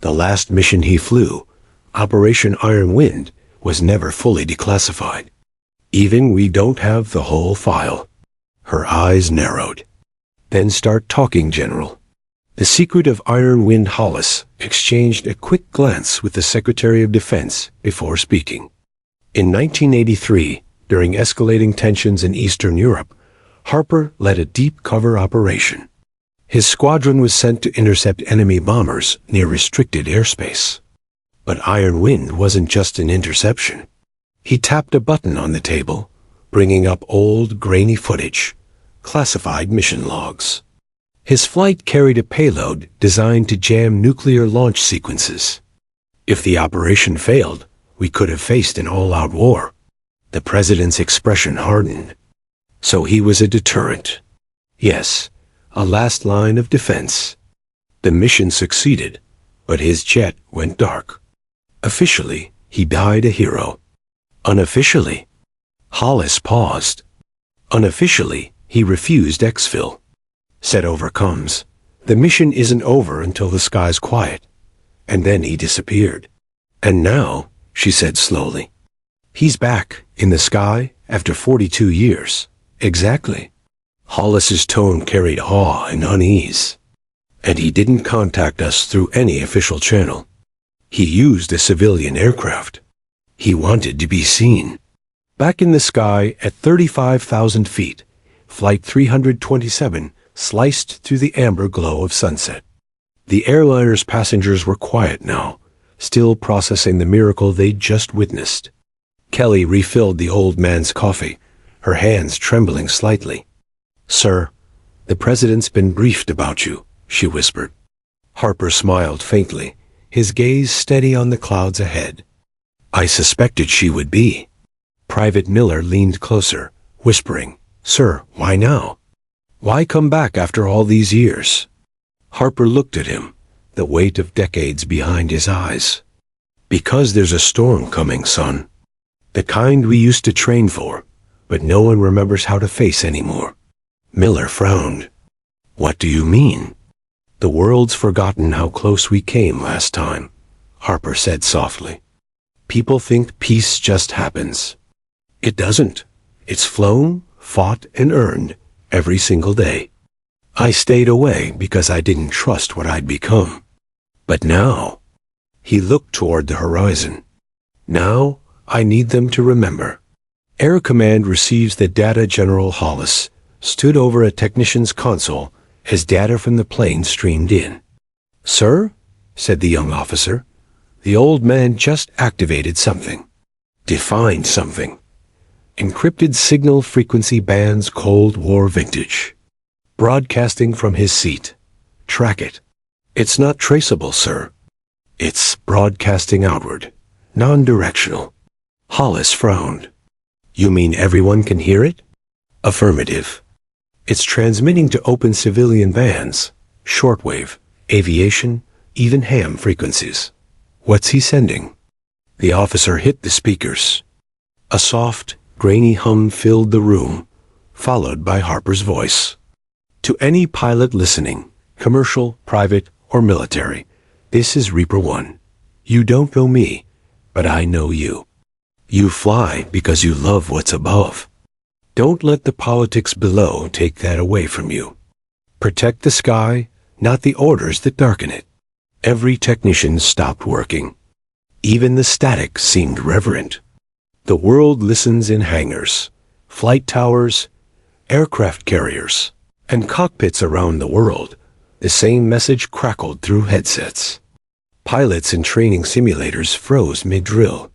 the last mission he flew, Operation Iron Wind, was never fully declassified. Even we don't have the whole file." Her eyes narrowed. "Then start talking, General." The secret of Iron Wind. Hollis exchanged a quick glance with the Secretary of Defense before speaking. In 1983, during escalating tensions in Eastern Europe, Harper led a deep cover operation. His squadron was sent to intercept enemy bombers near restricted airspace. But Iron Wind wasn't just an interception. He tapped a button on the table, bringing up old, grainy footage, classified mission logs. His flight carried a payload designed to jam nuclear launch sequences. If the operation failed, we could have faced an all-out war. The president's expression hardened. So he was a deterrent. Yes, a last line of defense. The mission succeeded, but his jet went dark. Officially, he died a hero. Unofficially, Hollis paused. Unofficially, he refused exfil. Said overcomes, the mission isn't over until the sky's quiet. And then he disappeared. And now, she said slowly, he's back in the sky after 42 years. Exactly. Hollis's tone carried awe and unease. And he didn't contact us through any official channel. He used a civilian aircraft. He wanted to be seen. Back in the sky at 35,000 feet, Flight 327 sliced through the amber glow of sunset. The airliner's passengers were quiet now, still processing the miracle they'd just witnessed. Kelly refilled the old man's coffee, her hands trembling slightly. "Sir, the president's been briefed about you," she whispered. Harper smiled faintly, his gaze steady on the clouds ahead. "I suspected she would be." Private Miller leaned closer, whispering, "Sir, why now? Why come back after all these years?" Harper looked at him, the weight of decades behind his eyes. "Because there's a storm coming, son. The kind we used to train for, but no one remembers how to face anymore." Miller frowned. "What do you mean?" "The world's forgotten how close we came last time," Harper said softly. "People think peace just happens. It doesn't. It's flown, fought, and earned every single day. I stayed away because I didn't trust what I'd become. But now," he looked toward the horizon, "now I need them to remember." Air Command receives the data. General Hollis stood over a technician's console as data from the plane streamed in. "Sir," said the young officer, "the old man just activated something. Defined something. Encrypted signal frequency bands, Cold War vintage. Broadcasting from his seat. Track it. It's not traceable, sir. It's broadcasting outward, non-directional." Hollis frowned. "You mean everyone can hear it?" "Affirmative. It's transmitting to open civilian bands, shortwave, aviation, even ham frequencies." "What's he sending?" The officer hit the speakers. A soft, grainy hum filled the room, followed by Harper's voice. "To any pilot listening, commercial, private, or military, this is Reaper 1. You don't know me, but I know you. You fly because you love what's above. Don't let the politics below take that away from you. Protect the sky, not the orders that darken it." Every technician stopped working. Even the static seemed reverent. The world listens in hangars, flight towers, aircraft carriers, and cockpits around the world. The same message crackled through headsets. Pilots in training simulators froze mid-drill.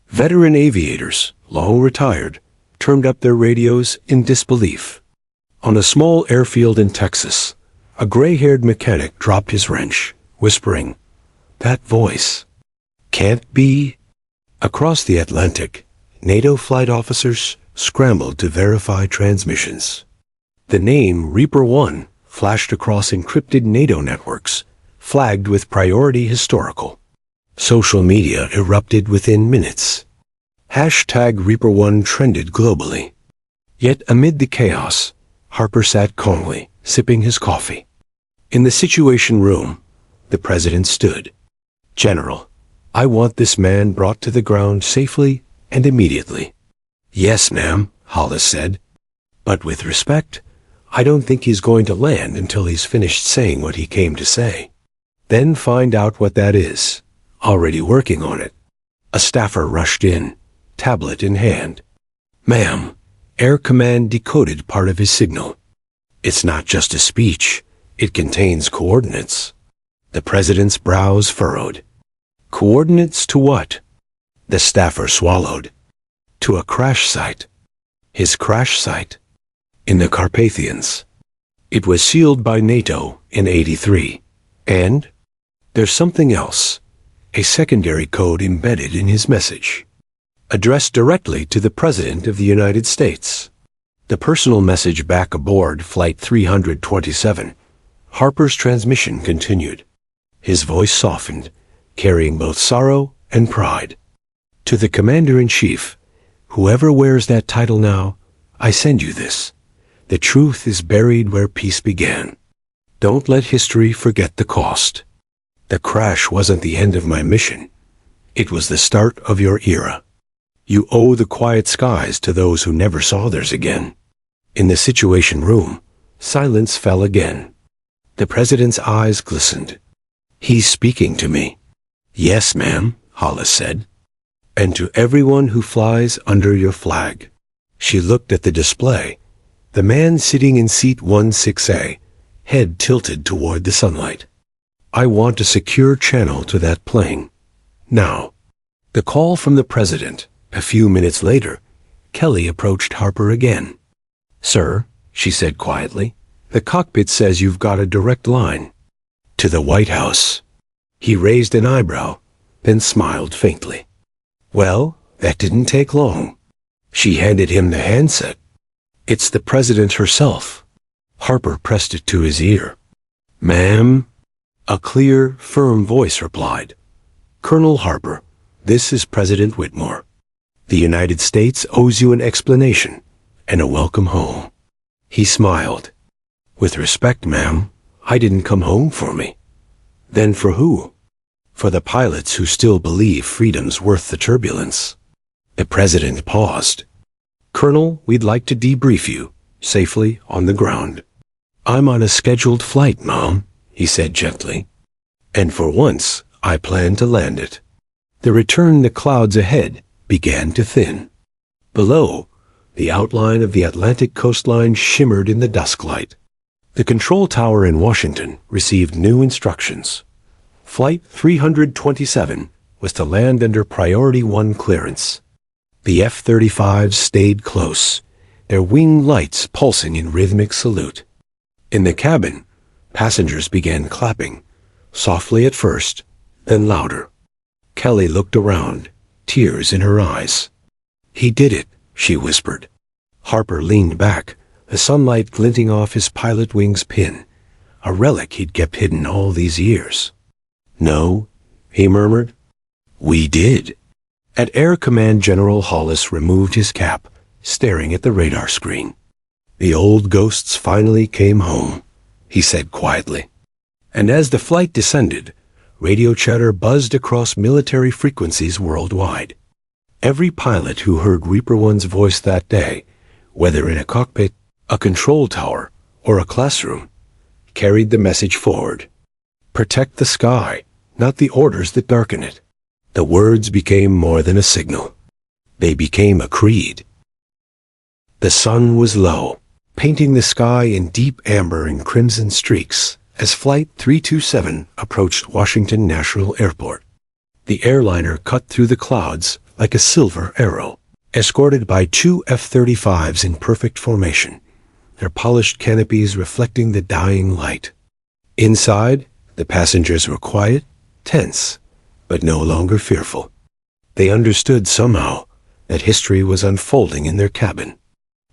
Veteran aviators, long retired, turned up their radios in disbelief. On a small airfield in Texas, A gray-haired mechanic dropped his wrench, whispering, "That voice can't be." Across the Atlantic, NATO flight officers scrambled to verify transmissions. The name Reaper 1 flashed across encrypted NATO networks, flagged with priority historical. Social media erupted within minutes. Hashtag Reaper 1 trended globally. Yet amid the chaos, Harper sat calmly, sipping his coffee. In the Situation Room, the president stood. "General, I want this man brought to the ground safely and immediately." "Yes, ma'am," Hollis said. "But with respect, I don't think he's going to land until he's finished saying what he came to say." "Then find out what that is. Already working on it." A staffer rushed in, tablet in hand. "Ma'am, Air Command decoded part of his signal. It's not just a speech. It contains coordinates." The president's brows furrowed. "Coordinates to what?" The staffer swallowed. "To a crash site." His crash site? In the Carpathians. It was sealed by NATO in '83. And there's something else, a secondary code embedded in his message, addressed directly to the President of the United States. The personal message back aboard Flight 327. Harper's transmission continued. His voice softened, carrying both sorrow and pride. "To the Commander-in-Chief, whoever wears that title now, I send you this. The truth is buried where peace began. Don't let history forget the cost. The crash wasn't the end of my mission. It was the start of your era. You owe the quiet skies to those who never saw theirs again." In the Situation Room, silence fell again. The president's eyes glistened. "He's speaking to me." "Yes, ma'am," Hollis said. "And to everyone who flies under your flag." She looked at the display. The man sitting in seat 16A, head tilted toward the sunlight. "I want a secure channel to that plane. Now." The call from the president. A few minutes later, Kelly approached Harper again. "Sir," she said quietly, "the cockpit says you've got a direct line." "To the White House." He raised an eyebrow, then smiled faintly. "Well, that didn't take long." She handed him the handset. "It's the president herself." Harper pressed it to his ear. "Ma'am?" A clear, firm voice replied. "Colonel Harper, this is President Whitmore. The United States owes you an explanation and a welcome home." He smiled. "With respect, ma'am, I didn't come home for me." "Then for who?" "For the pilots who still believe freedom's worth the turbulence." The president paused. "Colonel, we'd like to debrief you, safely on the ground." "I'm on a scheduled flight, Mom," he said gently. "And for once, I plan to land it." The return the clouds ahead began to thin. Below, the outline of the Atlantic coastline shimmered in the dusklight. The control tower in Washington received new instructions. Flight 327 was to land under Priority 1 clearance. The F-35s stayed close, their wing lights pulsing in rhythmic salute. In the cabin, passengers began clapping, softly at first, then louder. Kelly looked around, tears in her eyes. "He did it," she whispered. Harper leaned back, the sunlight glinting off his pilot wing's pin, a relic he'd kept hidden all these years. "No," he murmured. "We did." At Air Command, General Hollis removed his cap, staring at the radar screen. "The old ghosts finally came home," he said quietly. And as the flight descended, radio chatter buzzed across military frequencies worldwide. Every pilot who heard Reaper One's voice that day, whether in a cockpit, a control tower, or a classroom, carried the message forward. Protect the sky, not the orders that darken it. The words became more than a signal. They became a creed. The sun was low, painting the sky in deep amber and crimson streaks as Flight 327 approached Washington National Airport. The airliner cut through the clouds like a silver arrow, escorted by 2 F-35s in perfect formation, their polished canopies reflecting the dying light. Inside, the passengers were quiet, tense, but no longer fearful. They understood somehow that history was unfolding in their cabin.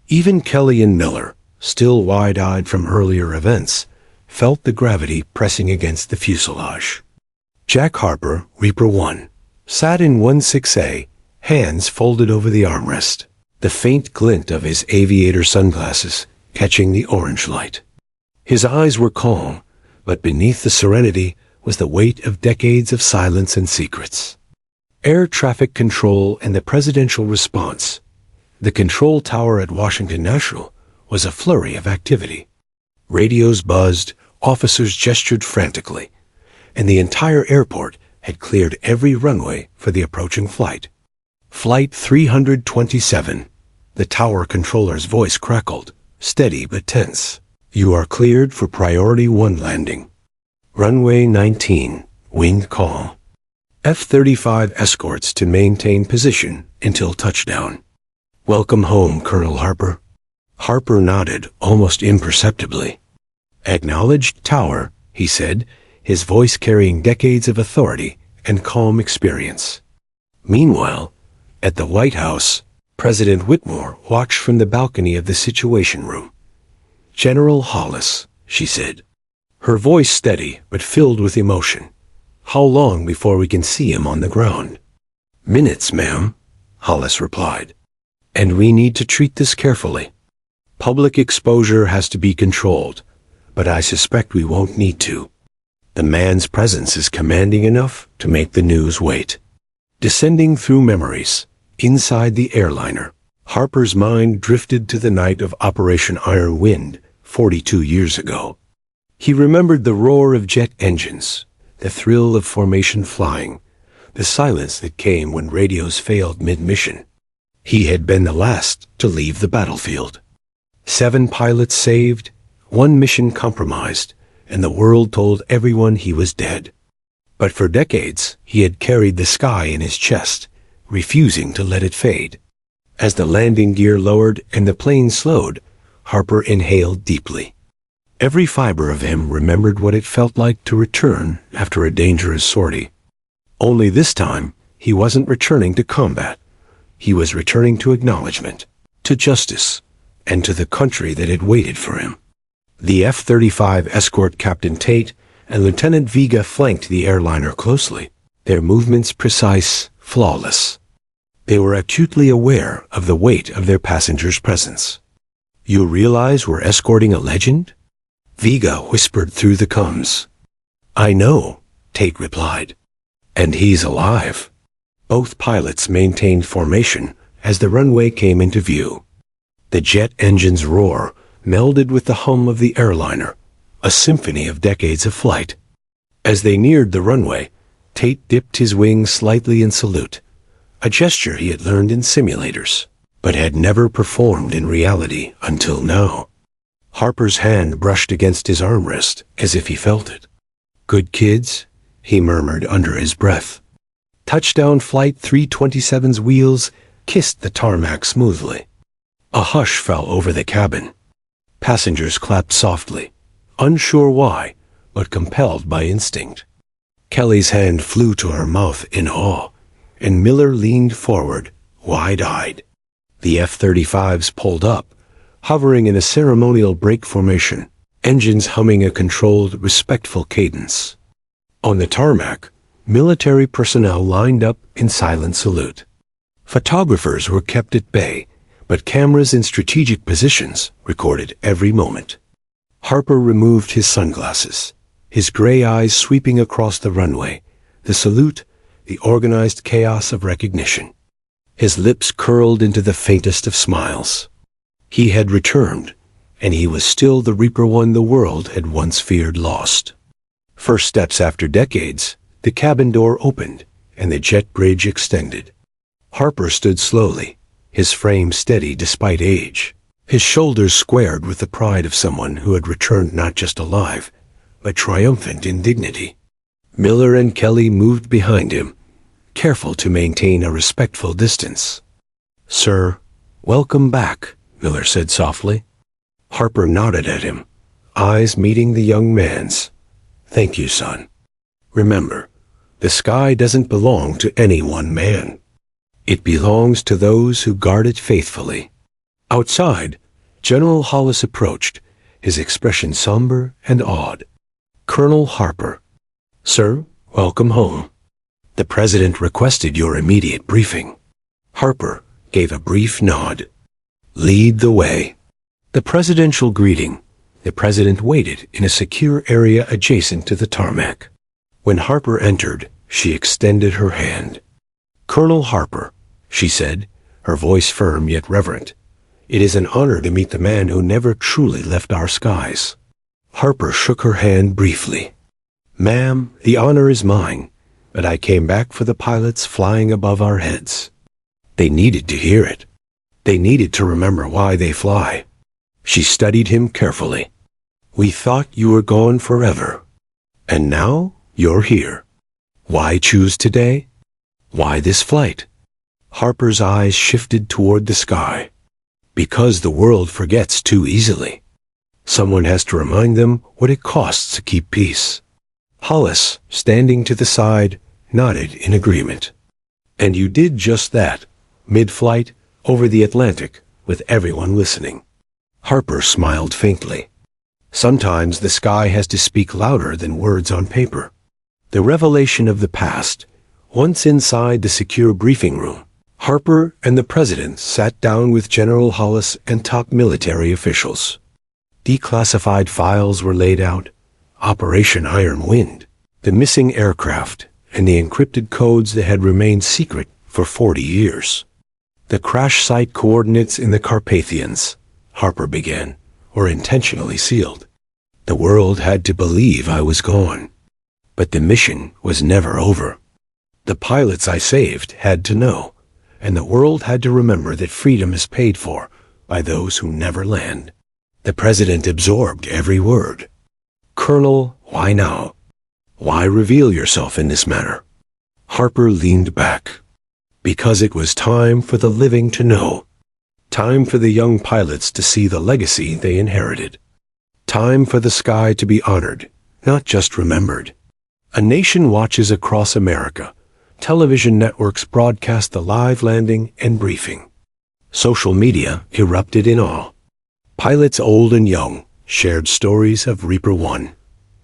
Even Kelly and Miller, still wide-eyed from earlier events, felt the gravity pressing against the fuselage. Jack Harper, Reaper 1, sat in 16A, hands folded over the armrest, the faint glint of his aviator sunglasses catching the orange light. His eyes were calm, but beneath the serenity was the weight of decades of silence and secrets. Air traffic control and the presidential response. The control tower at Washington National was a flurry of activity. Radios buzzed, officers gestured frantically, and the entire airport had cleared every runway for the approaching flight. Flight 327. The tower controller's voice crackled, steady but tense. You are cleared for Priority 1 landing. Runway 19, wind calm. F-35 escorts to maintain position until touchdown. Welcome home, Colonel Harper. Harper nodded almost imperceptibly. Acknowledged tower, he said, his voice carrying decades of authority and calm experience. Meanwhile, at the White House, President Whitmore watched from the balcony of the Situation Room. General Hollis, she said, her voice steady but filled with emotion. How long before we can see him on the ground? Minutes, ma'am, Hollis replied. And we need to treat this carefully. Public exposure has to be controlled, but I suspect we won't need to. The man's presence is commanding enough to make the news wait. Descending through memories, inside the airliner, Harper's mind drifted to the night of Operation Iron Wind 42 years ago. He remembered the roar of jet engines, the thrill of formation flying, the silence that came when radios failed mid-mission. He had been the last to leave the battlefield. 7 pilots saved, 1 mission compromised, and the world told everyone he was dead. But for decades, he had carried the sky in his chest, refusing to let it fade. As the landing gear lowered and the plane slowed, Harper inhaled deeply. Every fiber of him remembered what it felt like to return after a dangerous sortie. Only this time, he wasn't returning to combat. He was returning to acknowledgement, to justice, and to the country that had waited for him. The F-35 escort Captain Tate and Lieutenant Vega flanked the airliner closely, their movements precise, flawless. They were acutely aware of the weight of their passenger's presence. You realize we're escorting a legend? Vega whispered through the comms. I know, Tate replied. And he's alive. Both pilots maintained formation as the runway came into view. The jet engine's roar melded with the hum of the airliner, a symphony of decades of flight. As they neared the runway, Tate dipped his wings slightly in salute, a gesture he had learned in simulators, but had never performed in reality until now. Harper's hand brushed against his armrest as if he felt it. Good kids, he murmured under his breath. Touchdown Flight 327's wheels kissed the tarmac smoothly. A hush fell over the cabin. Passengers clapped softly, unsure why, but compelled by instinct. Kelly's hand flew to her mouth in awe, and Miller leaned forward, wide-eyed. The F-35s pulled up, hovering in a ceremonial brake formation, engines humming a controlled, respectful cadence. On the tarmac, military personnel lined up in silent salute. Photographers were kept at bay, but cameras in strategic positions recorded every moment. Harper removed his sunglasses, his gray eyes sweeping across the runway, the salute, the organized chaos of recognition. His lips curled into the faintest of smiles. He had returned, and he was still the Reaper One the world had once feared lost. First steps after decades, the cabin door opened, and the jet bridge extended. Harper stood slowly, his frame steady despite age, his shoulders squared with the pride of someone who had returned not just alive, but triumphant in dignity. Miller and Kelly moved behind him, careful to maintain a respectful distance. Sir, welcome back, Miller said softly. Harper nodded at him, eyes meeting the young man's. Thank you, son. Remember, the sky doesn't belong to any one man. It belongs to those who guard it faithfully. Outside, General Hollis approached, his expression somber and awed. Colonel Harper. Sir, welcome home. The President requested your immediate briefing. Harper gave a brief nod. Lead the way. The presidential greeting. The President waited in a secure area adjacent to the tarmac. When Harper entered, she extended her hand. Colonel Harper, she said, her voice firm yet reverent. It is an honor to meet the man who never truly left our skies. Harper shook her hand briefly. Ma'am, the honor is mine, but I came back for the pilots flying above our heads. They needed to hear it. They needed to remember why they fly. She studied him carefully. We thought you were gone forever. And now you're here. Why choose today? Why this flight? Harper's eyes shifted toward the sky. Because the world forgets too easily. Someone has to remind them what it costs to keep peace. Hollis, standing to the side, nodded in agreement. And you did just that, mid-flight, over the Atlantic, with everyone listening. Harper smiled faintly. Sometimes the sky has to speak louder than words on paper. The revelation of the past. Once inside the secure briefing room, Harper and the President sat down with General Hollis and top military officials. Declassified files were laid out. Operation Iron Wind, the missing aircraft, and the encrypted codes that had remained secret for 40 years. The crash site coordinates in the Carpathians, Harper began, were intentionally sealed. The world had to believe I was gone. But the mission was never over. The pilots I saved had to know, and the world had to remember that freedom is paid for by those who never land. The President absorbed every word. Colonel, why now? Why reveal yourself in this manner? Harper leaned back. Because it was time for the living to know. Time for the young pilots to see the legacy they inherited. Time for the sky to be honored, not just remembered. A nation watches across America. Television networks broadcast the live landing and briefing. Social media erupted in awe. Pilots old and young shared stories of Reaper One.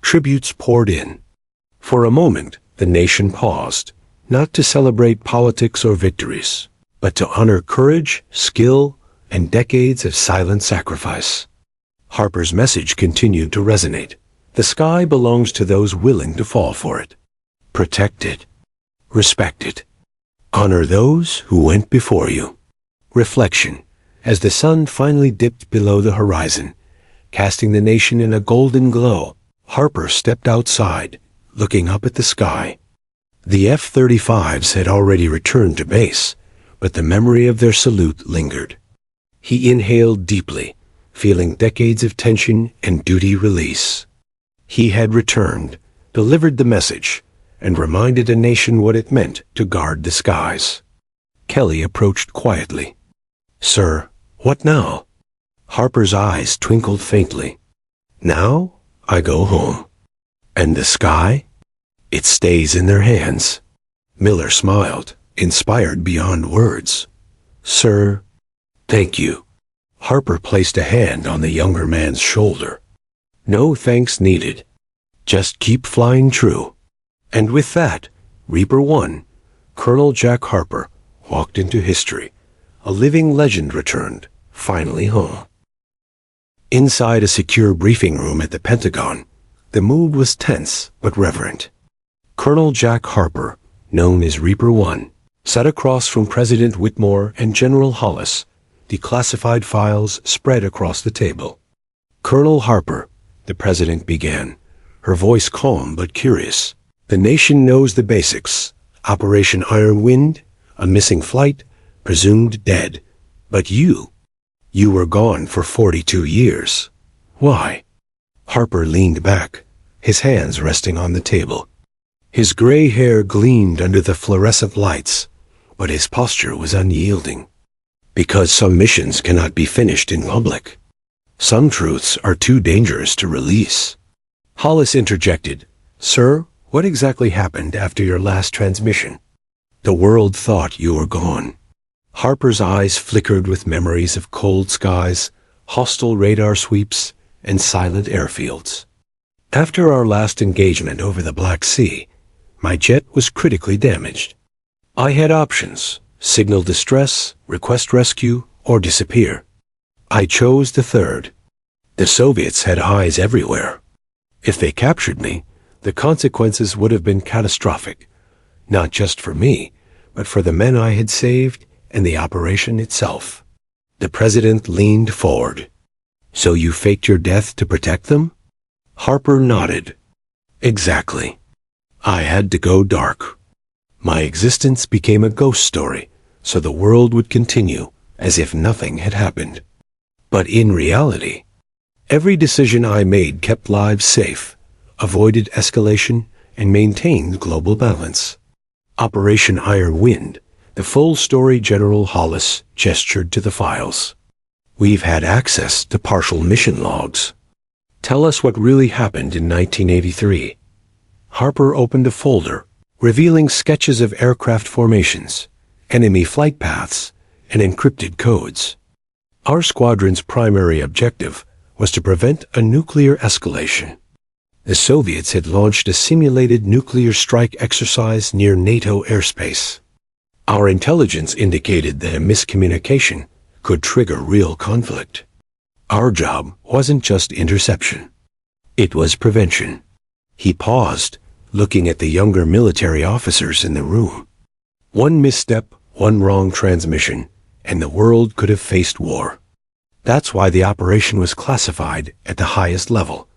Tributes poured in. For a moment, the nation paused, not to celebrate politics or victories, but to honor courage, skill, and decades of silent sacrifice. Harper's message continued to resonate. The sky belongs to those willing to fall for it. Protect it. Respect it. Honor those who went before you. Reflection. As the sun finally dipped below the horizon, casting the nation in a golden glow, Harper stepped outside, looking up at the sky. The F-35s had already returned to base, but the memory of their salute lingered. He inhaled deeply, feeling decades of tension and duty release. He had returned, delivered the message, and reminded a nation what it meant to guard the skies. Kelly approached quietly. Sir, what now? Harper's eyes twinkled faintly. Now I go home. And the sky? It stays in their hands. Miller smiled, inspired beyond words. Sir, thank you. Harper placed a hand on the younger man's shoulder. No thanks needed. Just keep flying true. And with that, Reaper One, Colonel Jack Harper, walked into history. A living legend returned, finally home. Inside a secure briefing room at the Pentagon, the mood was tense but reverent. Colonel Jack Harper, known as Reaper One, sat across from President Whitmore and General Hollis, declassified files spread across the table. Colonel Harper, the President began, her voice calm but curious. The nation knows the basics. Operation Iron Wind, a missing flight, presumed dead. But you were gone for 42 years. Why? Harper leaned back, his hands resting on the table. His gray hair gleamed under the fluorescent lights, but his posture was unyielding. Because some missions cannot be finished in public. Some truths are too dangerous to release. Hollis interjected, Sir, what exactly happened after your last transmission? The world thought you were gone. Harper's eyes flickered with memories of cold skies, hostile radar sweeps, and silent airfields. After our last engagement over the Black Sea, my jet was critically damaged. I had options: signal distress, request rescue, or disappear. I chose the third. The Soviets had eyes everywhere. If they captured me, the consequences would have been catastrophic, not just for me, but for the men I had saved and the operation itself. The president leaned forward. So you faked your death to protect them? Harper nodded. Exactly. I had to go dark. My existence became a ghost story, so the world would continue as if nothing had happened. But in reality, every decision I made kept lives safe, avoided escalation, and maintained global balance. Operation Iron Wind, the full story. General Hollis gestured to the files. We've had access to partial mission logs. Tell us what really happened in 1983. Harper opened a folder, revealing sketches of aircraft formations, enemy flight paths, and encrypted codes. Our squadron's primary objective was to prevent a nuclear escalation. The Soviets had launched a simulated nuclear strike exercise near NATO airspace. Our intelligence indicated that a miscommunication could trigger real conflict. Our job wasn't just interception. It was prevention. He paused, looking at the younger military officers in the room. One misstep, one wrong transmission, and the world could have faced war. That's why the operation was classified at the highest level,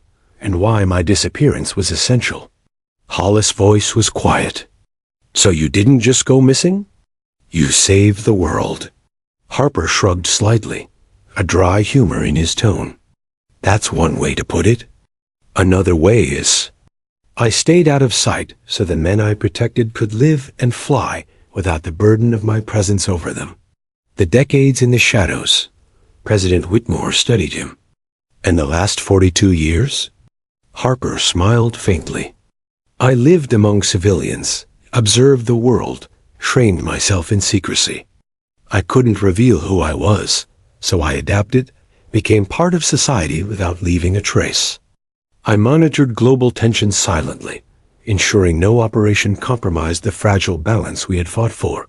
and why my disappearance was essential. Hollis' voice was quiet. So you didn't just go missing? You saved the world. Harper shrugged slightly, a dry humor in his tone. That's one way to put it. Another way is, I stayed out of sight so the men I protected could live and fly without the burden of my presence over them. The decades in the shadows, President Whitmore studied him. And the last 42 years? Harper smiled faintly. I lived among civilians, observed the world, trained myself in secrecy. I couldn't reveal who I was, so I adapted, became part of society without leaving a trace. I monitored global tensions silently, ensuring no operation compromised the fragile balance we had fought for.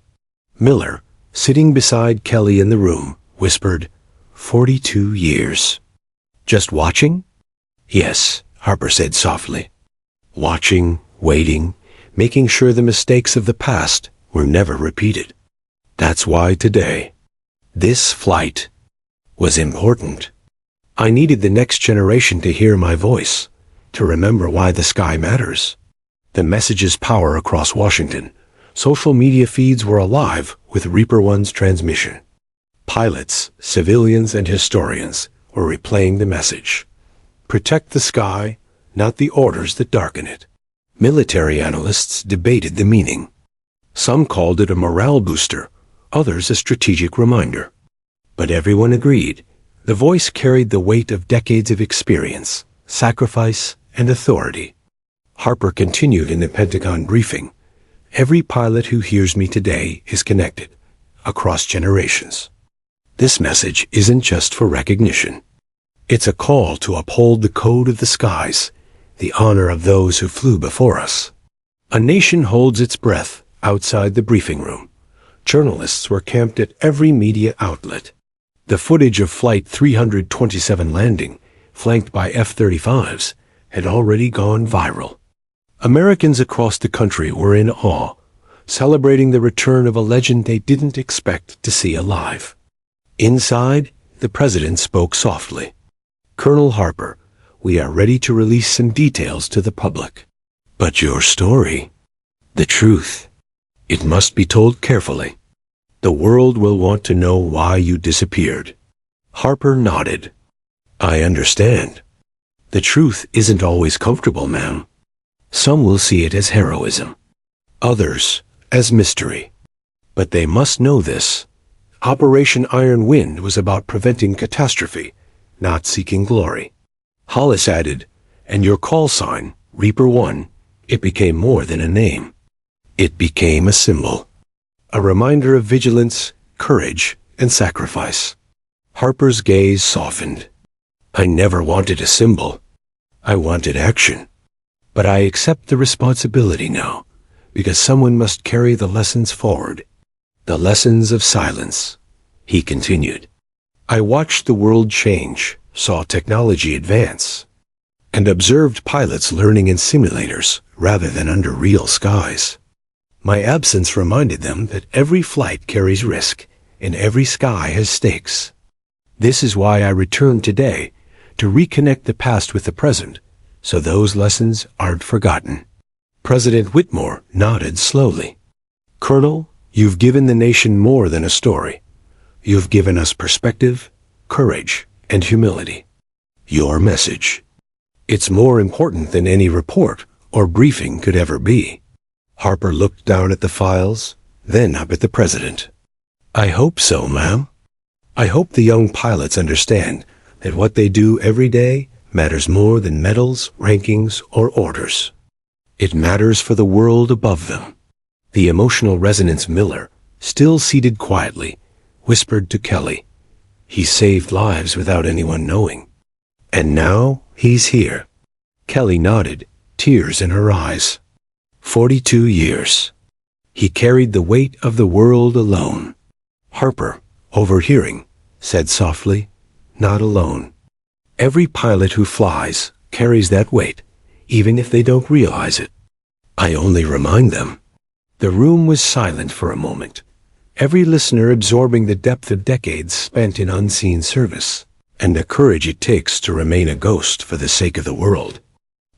Miller, sitting beside Kelly in the room, whispered, 42 years. Just watching? Yes, Harper said softly. Watching, waiting, making sure the mistakes of the past were never repeated. That's why today, this flight, was important. I needed the next generation to hear my voice, to remember why the sky matters. The message's power across Washington. Social media feeds were alive with Reaper One's transmission. Pilots, civilians, and historians were replaying the message. Protect the sky, not the orders that darken it. Military analysts debated the meaning. Some called it a morale booster, others a strategic reminder. But everyone agreed. The voice carried the weight of decades of experience, sacrifice, and authority. Harper continued in the Pentagon briefing. Every pilot who hears me today is connected, across generations. This message isn't just for recognition. It's a call to uphold the code of the skies, the honor of those who flew before us. A nation holds its breath outside the briefing room. Journalists were camped at every media outlet. The footage of Flight 327 landing, flanked by F-35s, had already gone viral. Americans across the country were in awe, celebrating the return of a legend they didn't expect to see alive. Inside, the president spoke softly. Colonel Harper, we are ready to release some details to the public. But your story, the truth, it must be told carefully. The world will want to know why you disappeared. Harper nodded. I understand. The truth isn't always comfortable, ma'am. Some will see it as heroism. Others, as mystery. But they must know this. Operation Iron Wind was about preventing catastrophe, not seeking glory. Hollis added, and your call sign, Reaper One, It became more than a name. It became a symbol. A reminder of vigilance, courage, and sacrifice. Harper's gaze softened. I never wanted a symbol. I wanted action. But I accept the responsibility now, because someone must carry the lessons forward. The lessons of silence, he continued. I watched the world change, saw technology advance, and observed pilots learning in simulators rather than under real skies. My absence reminded them that every flight carries risk, and every sky has stakes. This is why I returned today, to reconnect the past with the present, so those lessons aren't forgotten. President Whitmore nodded slowly. Colonel, you've given the nation more than a story. You've given us perspective, courage, and humility. Your message. It's more important than any report or briefing could ever be. Harper looked down at the files, then up at the president. I hope so, ma'am. I hope the young pilots understand that what they do every day matters more than medals, rankings, or orders. It matters for the world above them. The emotional resonance Miller, still seated quietly, whispered to Kelly. He saved lives without anyone knowing. And now he's here. Kelly nodded, tears in her eyes. 42 years. He carried the weight of the world alone. Harper, overhearing, said softly, not alone. Every pilot who flies carries that weight, even if they don't realize it. I only remind them. The room was silent for a moment, every listener absorbing the depth of decades spent in unseen service, and the courage it takes to remain a ghost for the sake of the world.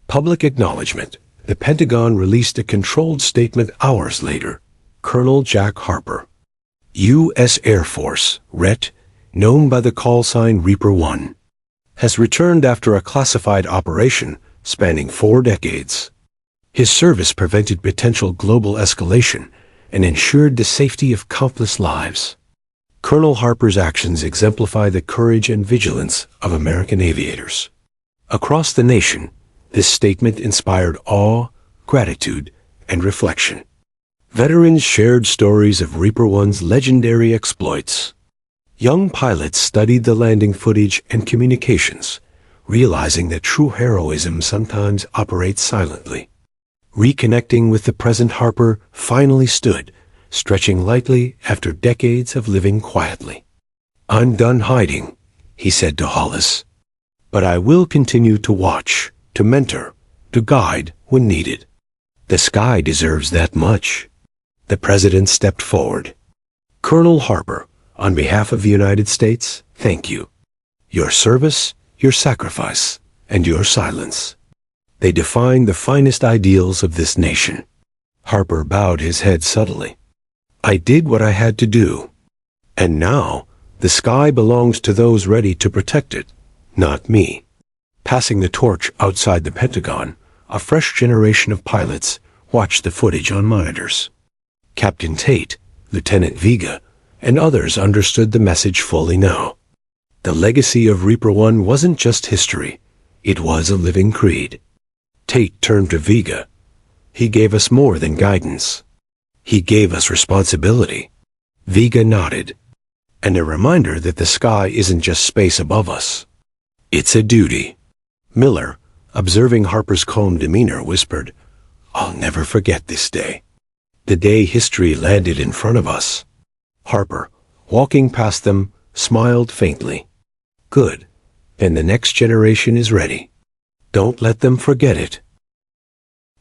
Public acknowledgement. The Pentagon released a controlled statement hours later. Colonel Jack Harper, U.S. Air Force, RET, known by the call sign Reaper 1, has returned after a classified operation spanning 4 decades. His service prevented potential global escalation and ensured the safety of countless lives. Colonel Harper's actions exemplify the courage and vigilance of American aviators. Across the nation, this statement inspired awe, gratitude, and reflection. Veterans shared stories of Reaper 1's legendary exploits. Young pilots studied the landing footage and communications, realizing that true heroism sometimes operates silently. Reconnecting with the present, Harper finally stood, stretching lightly after decades of living quietly. I'm done hiding, he said to Hollis. But I will continue to watch, to mentor, to guide when needed. The sky deserves that much. The president stepped forward. Colonel Harper, on behalf of the United States, thank you. Your service, your sacrifice, and your silence. They define the finest ideals of this nation. Harper bowed his head subtly. I did what I had to do. And now, the sky belongs to those ready to protect it, not me. Passing the torch outside the Pentagon, a fresh generation of pilots watched the footage on monitors. Captain Tate, Lieutenant Vega, and others understood the message fully now. The legacy of Reaper 1 wasn't just history, it was a living creed. Tate turned to Vega. He gave us more than guidance. He gave us responsibility. Vega nodded. And a reminder that the sky isn't just space above us. It's a duty. Miller, observing Harper's calm demeanor, whispered, I'll never forget this day. The day history landed in front of us. Harper, walking past them, smiled faintly. Good. Then the next generation is ready. Don't let them forget it.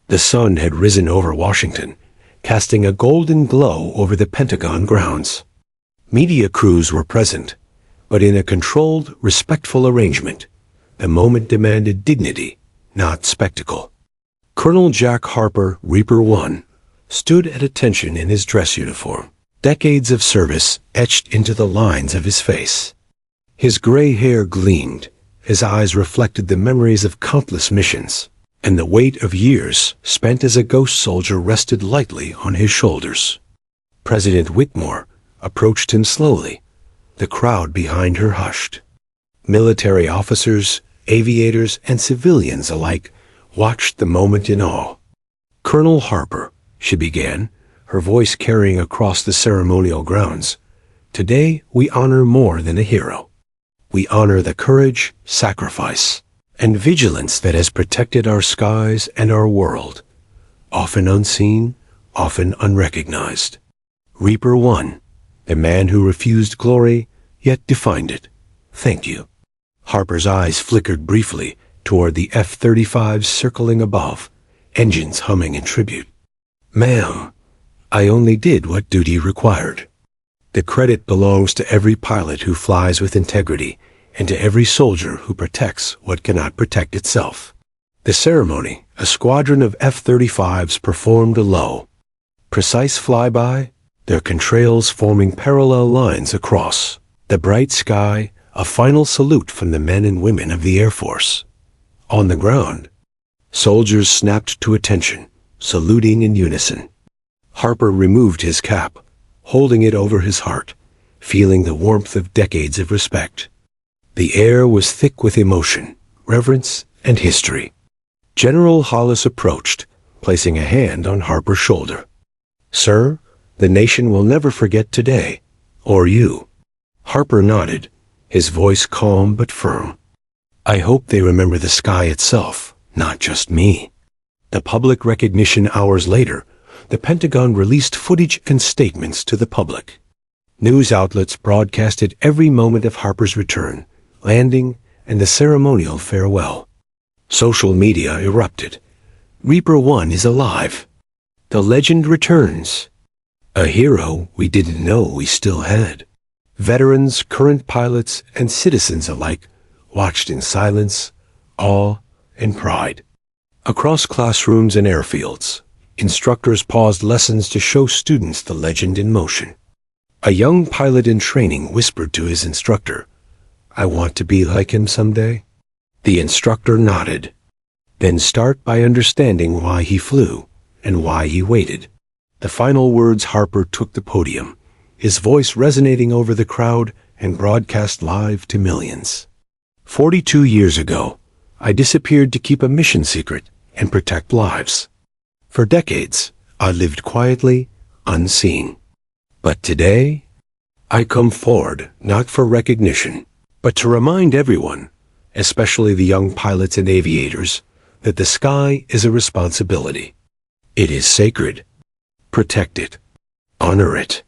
The sun had risen over Washington, casting a golden glow over the Pentagon grounds. Media crews were present, but in a controlled, respectful arrangement. The moment demanded dignity, not spectacle. Colonel Jack Harper, Reaper 1, stood at attention in his dress uniform, decades of service etched into the lines of his face. His gray hair gleamed, his eyes reflected the memories of countless missions, and the weight of years spent as a ghost soldier rested lightly on his shoulders. President Whitmore approached him slowly. The crowd behind her hushed. Military officers, aviators, and civilians alike watched the moment in awe. Colonel Harper, she began, her voice carrying across the ceremonial grounds, today we honor more than a hero. We honor the courage, sacrifice, and vigilance that has protected our skies and our world, often unseen, often unrecognized. Reaper 1, the man who refused glory, yet defined it. Thank you. Harper's eyes flickered briefly toward the F-35s circling above, engines humming in tribute. Ma'am, I only did what duty required. The credit belongs to every pilot who flies with integrity and to every soldier who protects what cannot protect itself. The ceremony, a squadron of F-35s performed a low, precise flyby, their contrails forming parallel lines across the bright sky, a final salute from the men and women of the Air Force. On the ground, soldiers snapped to attention, saluting in unison. Harper removed his cap, holding it over his heart, feeling the warmth of decades of respect. The air was thick with emotion, reverence, and history. General Hollis approached, placing a hand on Harper's shoulder. Sir, the nation will never forget today, or you. Harper nodded, his voice calm but firm. I hope they remember the sky itself, not just me. The public recognition hours later, the Pentagon released footage and statements to the public. News outlets broadcasted every moment of Harper's return, landing, and the ceremonial farewell. Social media erupted. Reaper 1 is alive. The legend returns. A hero we didn't know we still had. Veterans, current pilots, and citizens alike watched in silence, awe, and pride. Across classrooms and airfields, instructors paused lessons to show students the legend in motion. A young pilot in training whispered to his instructor, I want to be like him someday. The instructor nodded. Then start by understanding why he flew and why he waited. The final words Harper took the podium, his voice resonating over the crowd and broadcast live to millions. 42 years ago, I disappeared to keep a mission secret and protect lives. For decades, I lived quietly, unseen. But today, I come forward not for recognition, but to remind everyone, especially the young pilots and aviators, that the sky is a responsibility. It is sacred. Protect it. Honor it.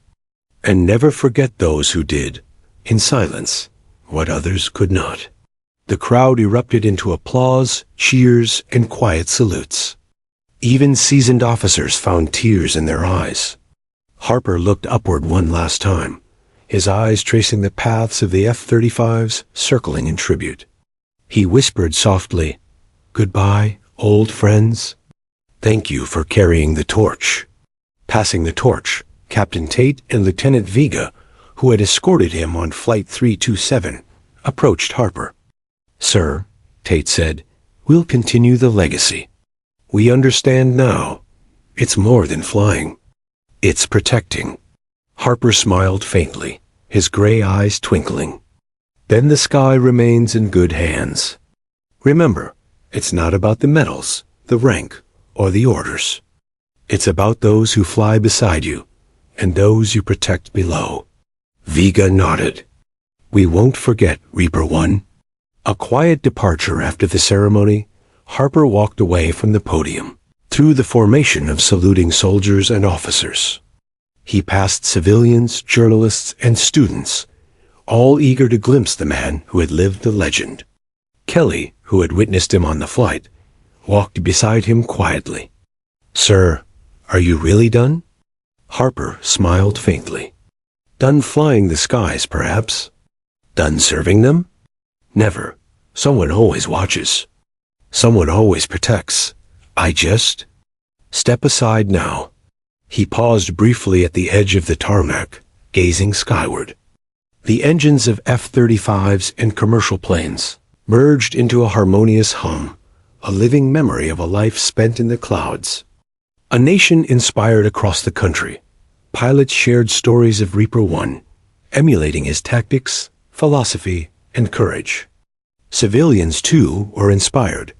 And never forget those who did, in silence, what others could not. The crowd erupted into applause, cheers, and quiet salutes. Even seasoned officers found tears in their eyes. Harper looked upward one last time, his eyes tracing the paths of the F-35s circling in tribute. He whispered softly, Goodbye, old friends. Thank you for carrying the torch. Passing the torch, Captain Tate and Lieutenant Vega, who had escorted him on Flight 327, approached Harper. Sir, Tate said, we'll continue the legacy. We understand now. It's more than flying. It's protecting. Harper smiled faintly, his gray eyes twinkling. Then the sky remains in good hands. Remember, it's not about the medals, the rank, or the orders. It's about those who fly beside you, and those you protect below. Vega nodded. We won't forget, Reaper 1. A quiet departure after the ceremony, Harper walked away from the podium, through the formation of saluting soldiers and officers. He passed civilians, journalists, and students, all eager to glimpse the man who had lived the legend. Kelly, who had witnessed him on the flight, walked beside him quietly. Sir, are you really done? Harper smiled faintly. Done flying the skies, perhaps. Done serving them? Never. Someone always watches. Someone always protects. I just... Step aside now. He paused briefly at the edge of the tarmac, gazing skyward. The engines of F-35s and commercial planes merged into a harmonious hum, a living memory of a life spent in the clouds. A nation inspired across the country. Pilots shared stories of Reaper 1, emulating his tactics, philosophy, and courage. Civilians, too, were inspired,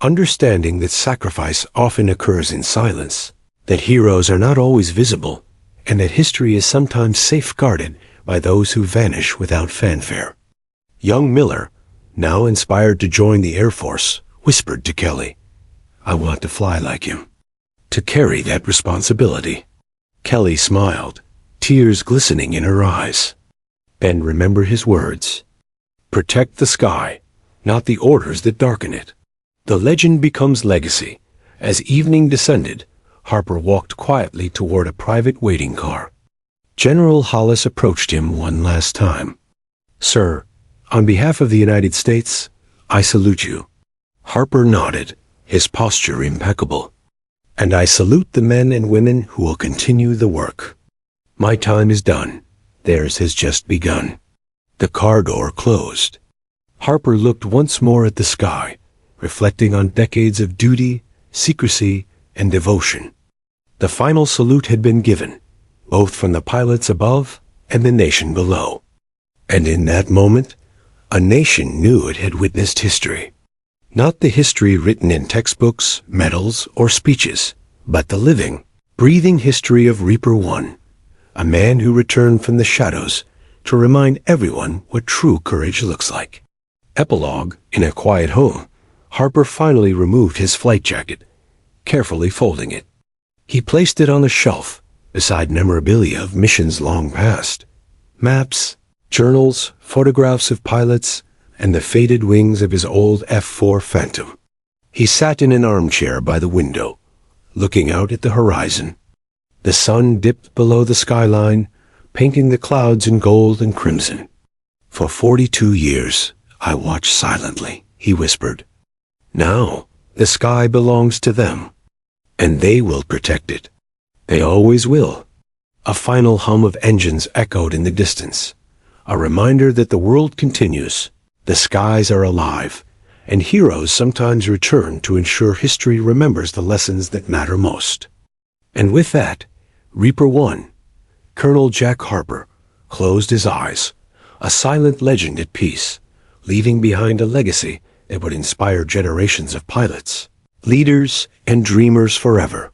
understanding that sacrifice often occurs in silence, that heroes are not always visible, and that history is sometimes safeguarded by those who vanish without fanfare. Young Miller, now inspired to join the Air Force, whispered to Kelly, "I want to fly like him, to carry that responsibility." Kelly smiled, tears glistening in her eyes. "Ben, remember his words. Protect the sky, not the orders that darken it." The legend becomes legacy. As evening descended, Harper walked quietly toward a private waiting car. General Hollis approached him one last time. "Sir, on behalf of the United States, I salute you." Harper nodded, his posture impeccable. "And I salute the men and women who will continue the work. My time is done. Theirs has just begun." The car door closed. Harper looked once more at the sky, reflecting on decades of duty, secrecy, and devotion. The final salute had been given, both from the pilots above and the nation below. And in that moment, a nation knew it had witnessed history. Not the history written in textbooks, medals, or speeches, but the living, breathing history of Reaper One, a man who returned from the shadows to remind everyone what true courage looks like. Epilogue. In a quiet home, Harper finally removed his flight jacket, carefully folding it. He placed it on a shelf beside memorabilia of missions long past, maps, journals, photographs of pilots, and the faded wings of his old F-4 Phantom. He sat in an armchair by the window, looking out at the horizon. The sun dipped below the skyline, painting the clouds in gold and crimson. "For 42 years, I watched silently," he whispered. "Now, the sky belongs to them, and they will protect it. They always will." A final hum of engines echoed in the distance, a reminder that the world continues, the skies are alive, and heroes sometimes return to ensure history remembers the lessons that matter most. And with that, Reaper One, Colonel Jack Harper, closed his eyes, a silent legend at peace, leaving behind a legacy that would inspire generations of pilots, leaders, and dreamers forever.